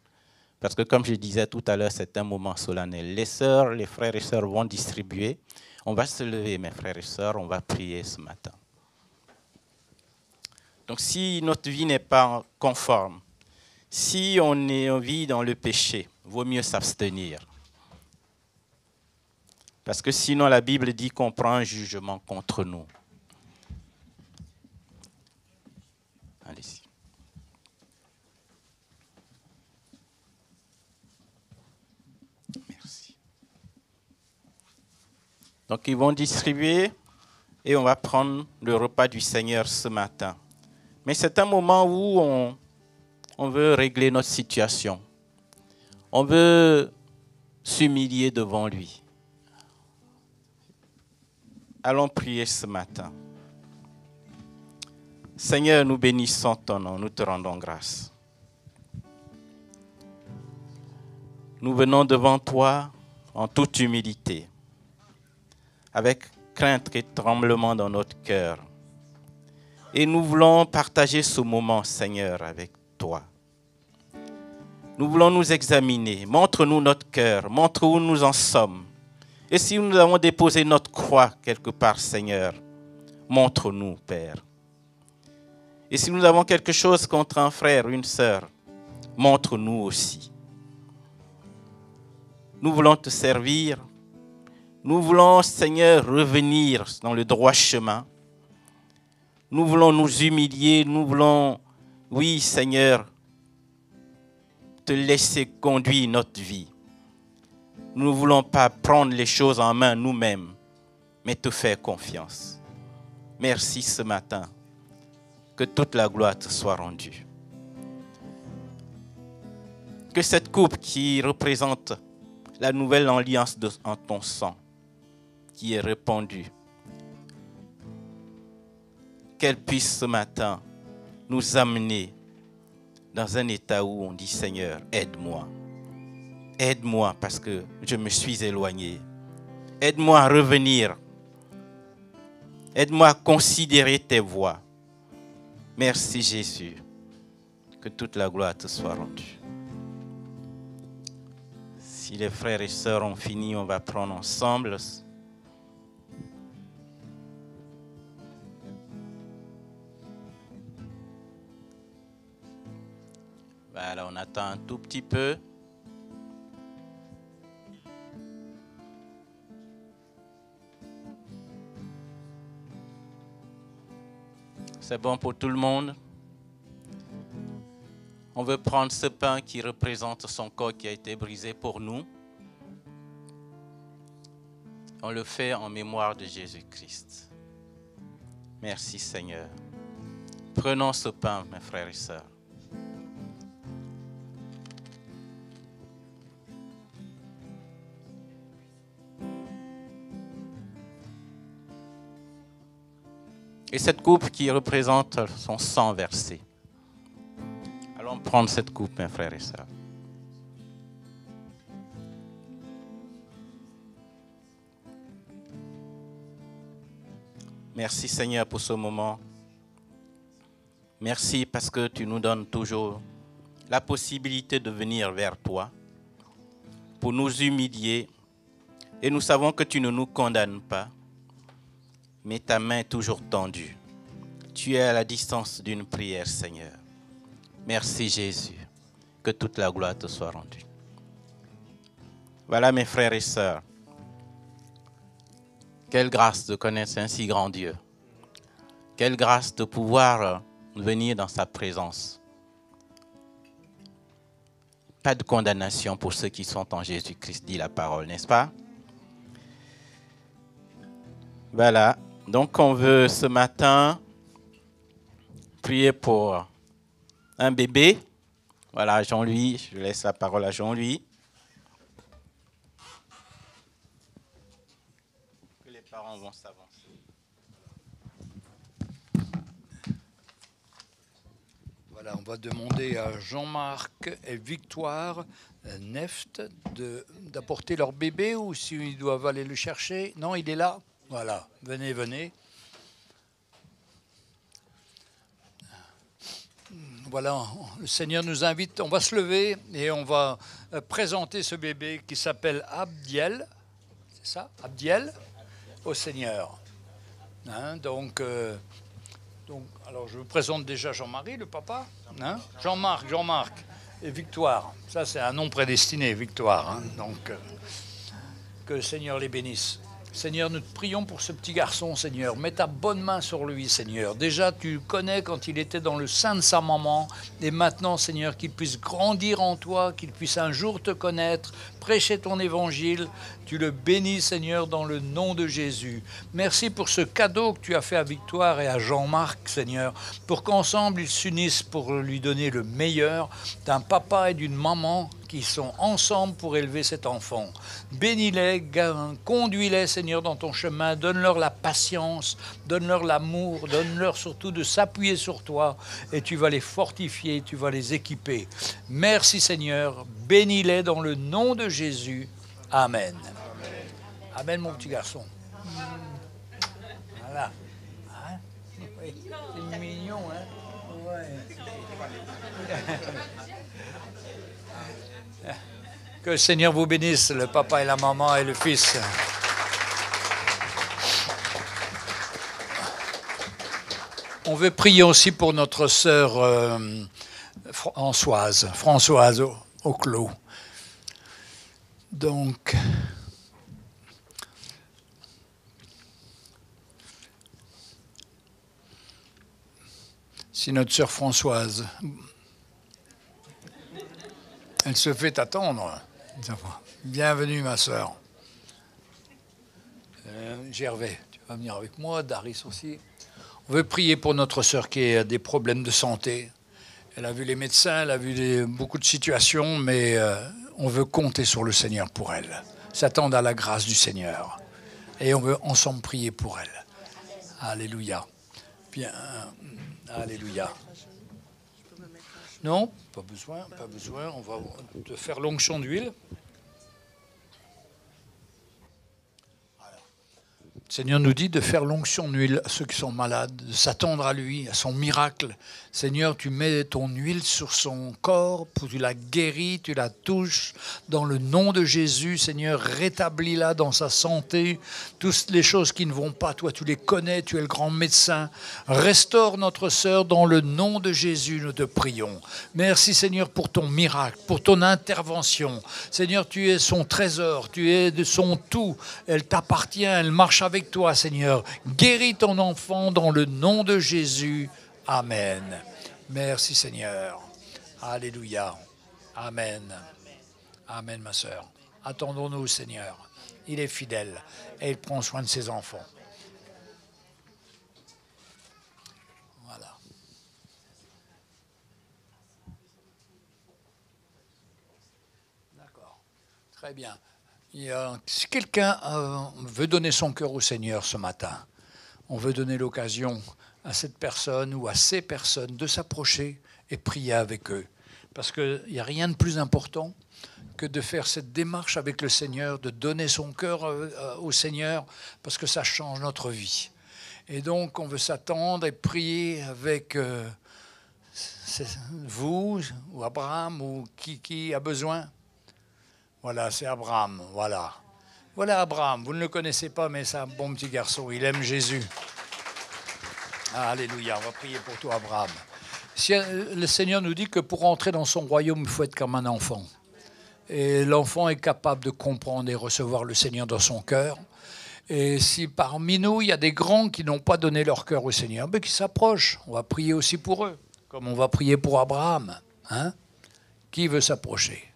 Parce que comme je disais tout à l'heure, c'est un moment solennel. Les sœurs, les frères et sœurs vont distribuer. On va se lever, mes frères et sœurs, on va prier ce matin. Donc si notre vie n'est pas conforme, si on vit dans le péché, il vaut mieux s'abstenir. Parce que sinon la Bible dit qu'on prend un jugement contre nous. Allez-y. Merci. Donc ils vont distribuer et on va prendre le repas du Seigneur ce matin. Mais c'est un moment où on veut régler notre situation. On veut s'humilier devant lui. Allons prier ce matin. Seigneur, nous bénissons ton nom, nous te rendons grâce. Nous venons devant toi en toute humilité, avec crainte et tremblement dans notre cœur. Et nous voulons partager ce moment, Seigneur, avec toi. Nous voulons nous examiner. Montre-nous notre cœur. Montre où nous en sommes. Et si nous avons déposé notre croix quelque part, Seigneur, montre-nous, Père. Et si nous avons quelque chose contre un frère, une sœur, montre-nous aussi. Nous voulons te servir. Nous voulons, Seigneur, revenir dans le droit chemin. Nous voulons nous humilier, nous voulons, oui Seigneur, te laisser conduire notre vie. Nous ne voulons pas prendre les choses en main nous-mêmes, mais te faire confiance. Merci ce matin, que toute la gloire te soit rendue. Que cette coupe qui représente la nouvelle alliance en ton sang, qui est répandue, qu'elle puisse ce matin nous amener dans un état où on dit Seigneur, aide-moi. Aide-moi parce que je me suis éloigné. Aide-moi à revenir. Aide-moi à considérer tes voies. Merci Jésus. Que toute la gloire te soit rendue. Si les frères et sœurs ont fini, on va prendre ensemble. Voilà, on attend un tout petit peu. C'est bon pour tout le monde. On veut prendre ce pain qui représente son corps qui a été brisé pour nous. On le fait en mémoire de Jésus-Christ. Merci Seigneur. Prenons ce pain, mes frères et sœurs. Et cette coupe qui représente son sang versé. Allons prendre cette coupe, mes frères et sœurs. Merci Seigneur pour ce moment. Merci parce que tu nous donnes toujours la possibilité de venir vers toi pour nous humilier. Et nous savons que tu ne nous condamnes pas, mais ta main est toujours tendue. Tu es à la distance d'une prière, Seigneur. Merci Jésus. Que toute la gloire te soit rendue. Voilà mes frères et sœurs. Quelle grâce de connaître un si grand Dieu. Quelle grâce de pouvoir venir dans sa présence. Pas de condamnation pour ceux qui sont en Jésus-Christ, dit la parole, n'est-ce pas? Voilà. Donc on veut ce matin prier pour un bébé. Voilà, Jean-Louis, je laisse la parole à Jean-Louis. parents vont s'avancer. Voilà, on va demander à Jean-Marc et Victoire Neft d'apporter leur bébé ou s'ils doivent aller le chercher. Non, il est là. Voilà, venez, venez. Voilà, le Seigneur nous invite, on va se lever et on va présenter ce bébé qui s'appelle Abdiel. C'est ça, Abdiel, au Seigneur. Hein, donc, alors je vous présente déjà Jean-Marie, le papa. Hein, Jean-Marc et Victoire. Ça, c'est un nom prédestiné, Victoire. Hein, donc, que le Seigneur les bénisse. Seigneur, nous te prions pour ce petit garçon, Seigneur. Mets ta bonne main sur lui, Seigneur. Déjà, tu le connais quand il était dans le sein de sa maman. Et maintenant, Seigneur, qu'il puisse grandir en toi, qu'il puisse un jour te connaître, prêcher ton évangile. Tu le bénis, Seigneur, dans le nom de Jésus. Merci pour ce cadeau que tu as fait à Victoire et à Jean-Marc, Seigneur, pour qu'ensemble, ils s'unissent pour lui donner le meilleur d'un papa et d'une maman qui sont ensemble pour élever cet enfant. Bénis-les, conduis-les, Seigneur, dans ton chemin. Donne-leur la patience, donne-leur l'amour, donne-leur surtout de s'appuyer sur toi et tu vas les fortifier, tu vas les équiper. Merci, Seigneur. Bénis-les dans le nom de Jésus. Amen. Amen, mon petit garçon. Voilà. Hein? Oui. C'est mignon, hein? Ouais. Que le Seigneur vous bénisse, le papa et la maman et le fils. On veut prier aussi pour notre sœur Françoise au clos. Donc, si notre sœur Françoise, elle se fait attendre. Bienvenue, ma sœur. Gervais, tu vas venir avec moi, Daris aussi. On veut prier pour notre sœur qui a des problèmes de santé. Elle a vu les médecins, elle a vu beaucoup de situations, mais on veut compter sur le Seigneur pour elle. S'attendre à la grâce du Seigneur. Et on veut ensemble prier pour elle. Alléluia. Bien, alléluia. Non, pas besoin, pas besoin. On va te faire l'onction d'huile. Le Seigneur nous dit de faire l'onction d'huile à ceux qui sont malades, de s'attendre à lui, à son miracle. Seigneur, tu mets ton huile sur son corps, tu la guéris, tu la touches. Dans le nom de Jésus, Seigneur, rétablis-la dans sa santé. Toutes les choses qui ne vont pas, toi, tu les connais, tu es le grand médecin. Restaure notre sœur dans le nom de Jésus, nous te prions. Merci, Seigneur, pour ton miracle, pour ton intervention. Seigneur, tu es son trésor, tu es de son tout. Elle t'appartient, elle marche avec toi, Seigneur. Guéris ton enfant dans le nom de Jésus. Amen. Merci, Seigneur. Alléluia. Amen. Amen, ma sœur. Attendons-nous au Seigneur. Il est fidèle et il prend soin de ses enfants. Voilà. D'accord. Très bien. Si quelqu'un veut donner son cœur au Seigneur ce matin, on veut donner l'occasion à cette personne ou à ces personnes de s'approcher et prier avec eux. Parce qu'il n'y a rien de plus important que de faire cette démarche avec le Seigneur, de donner son cœur au Seigneur, parce que ça change notre vie. Et donc, on veut s'attendre et prier avec vous, ou Abraham, ou qui a besoin. Voilà, c'est Abraham, voilà. Voilà Abraham, vous ne le connaissez pas, mais c'est un bon petit garçon, il aime Jésus. Alléluia, on va prier pour toi, Abraham. Le Seigneur nous dit que pour entrer dans son royaume, il faut être comme un enfant. Et l'enfant est capable de comprendre et recevoir le Seigneur dans son cœur. Et si parmi nous, il y a des grands qui n'ont pas donné leur cœur au Seigneur, ben, qui s'approchent, on va prier aussi pour eux, comme on va prier pour Abraham. Hein? Qui veut s'approcher?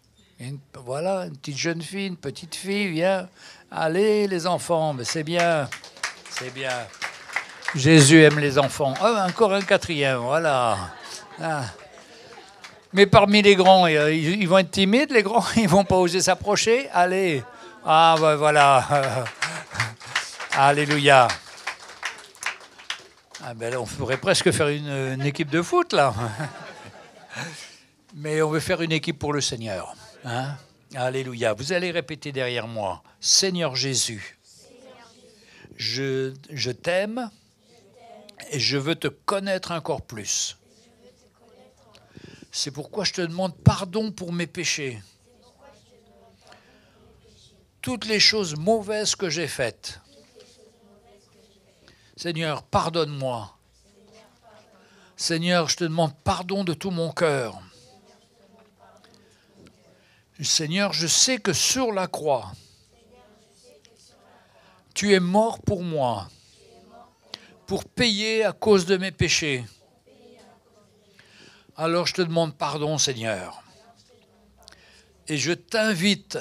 Voilà, une petite jeune fille, une petite fille, viens. Allez, les enfants, mais c'est bien, c'est bien. Jésus aime les enfants. Ah, encore un quatrième, voilà. Ah. Mais parmi les grands, ils vont être timides, les grands, ils ne vont pas oser s'approcher. Allez, ah ben voilà. Alléluia. Ah ben là, on pourrait presque faire une équipe de foot, là. Mais on veut faire une équipe pour le Seigneur. Hein? Alléluia. Vous allez répéter derrière moi. Seigneur Jésus, je t'aime et je veux te connaître encore plus. C'est pourquoi je te demande pardon pour mes péchés. Toutes les choses mauvaises que j'ai faites. Seigneur, pardonne-moi. Seigneur, je te demande pardon de tout mon cœur. Seigneur, je sais que sur la croix, tu es mort pour moi, pour payer à cause de mes péchés. Alors je te demande pardon, Seigneur. Et je t'invite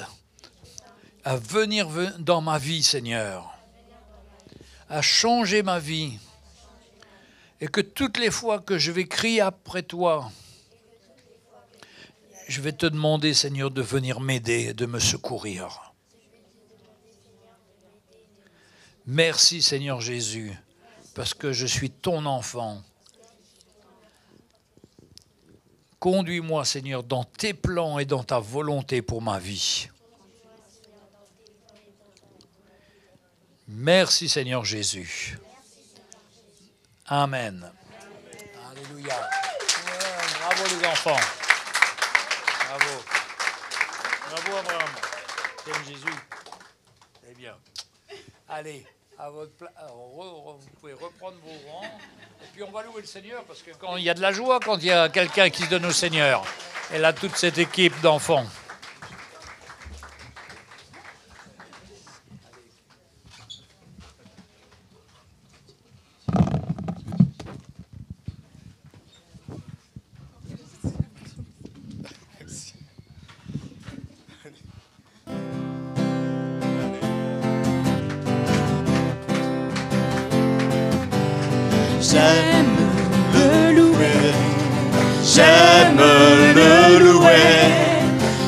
à venir dans ma vie, Seigneur, à changer ma vie. Et que toutes les fois que je vais crier après toi, je vais te demander, Seigneur, de venir m'aider, de me secourir. Merci, Seigneur Jésus, parce que je suis ton enfant. Conduis-moi, Seigneur, dans tes plans et dans ta volonté pour ma vie. Merci, Seigneur Jésus. Amen. Alléluia. Ouais, bravo les enfants. Bravo. Bravo Abraham. T'aimes Jésus. Eh bien. Allez, à votre place. Vous pouvez reprendre vos rangs. Et puis on va louer le Seigneur parce que quand il y a de la joie quand il y a quelqu'un qui se donne au Seigneur. Et là, toute cette équipe d'enfants. J'aime le louer, j'aime le louer,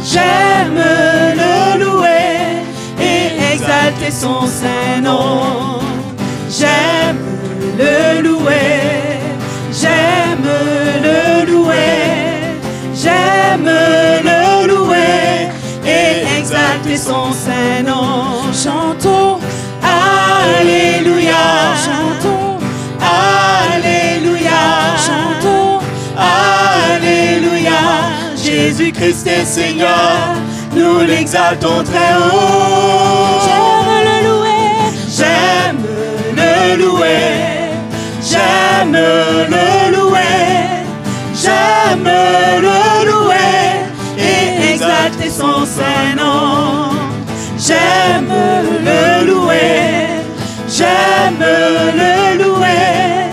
j'aime le louer et exalter son saint nom. J'aime le louer, j'aime le louer, j'aime le louer et exalter son saint nom. Chantons Alléluia, chantons Alléluia, chantons Alléluia. Jésus-Christ est Seigneur, nous l'exaltons très haut. J'aime le louer, j'aime le louer, j'aime le louer, j'aime le louer et exalter son saint nom. J'aime le louer, j'aime le louer,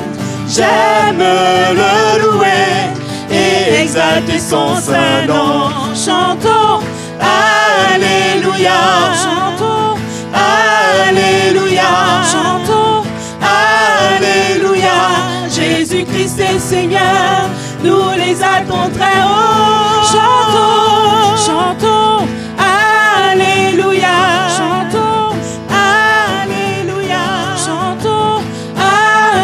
j'aime le louer et exalter son saint nom. Chantons Alléluia, chantons Alléluia, chantons Alléluia. Jésus-Christ est Seigneur, nous l'exaltons très haut. Chantons, chantons Alléluia, chantons Alléluia, chantons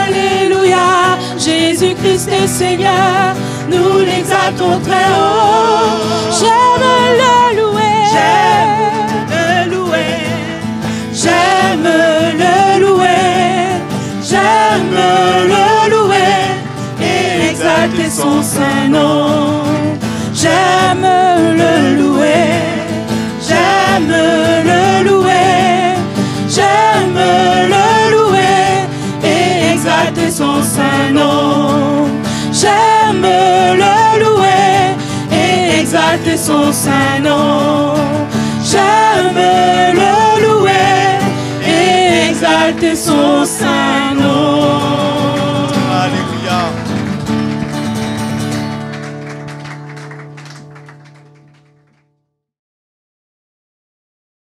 Alléluia. Jésus-Christ est Seigneur, nous l'exaltons très haut. J'aime le louer, j'aime le louer, j'aime le louer, j'aime le louer et exalter son saint nom. J'aime le louer, j'aime le louer, j'aime le louer et exalter son saint nom. J'aime le louer et exalter son saint nom. J'aime le louer et exalter son saint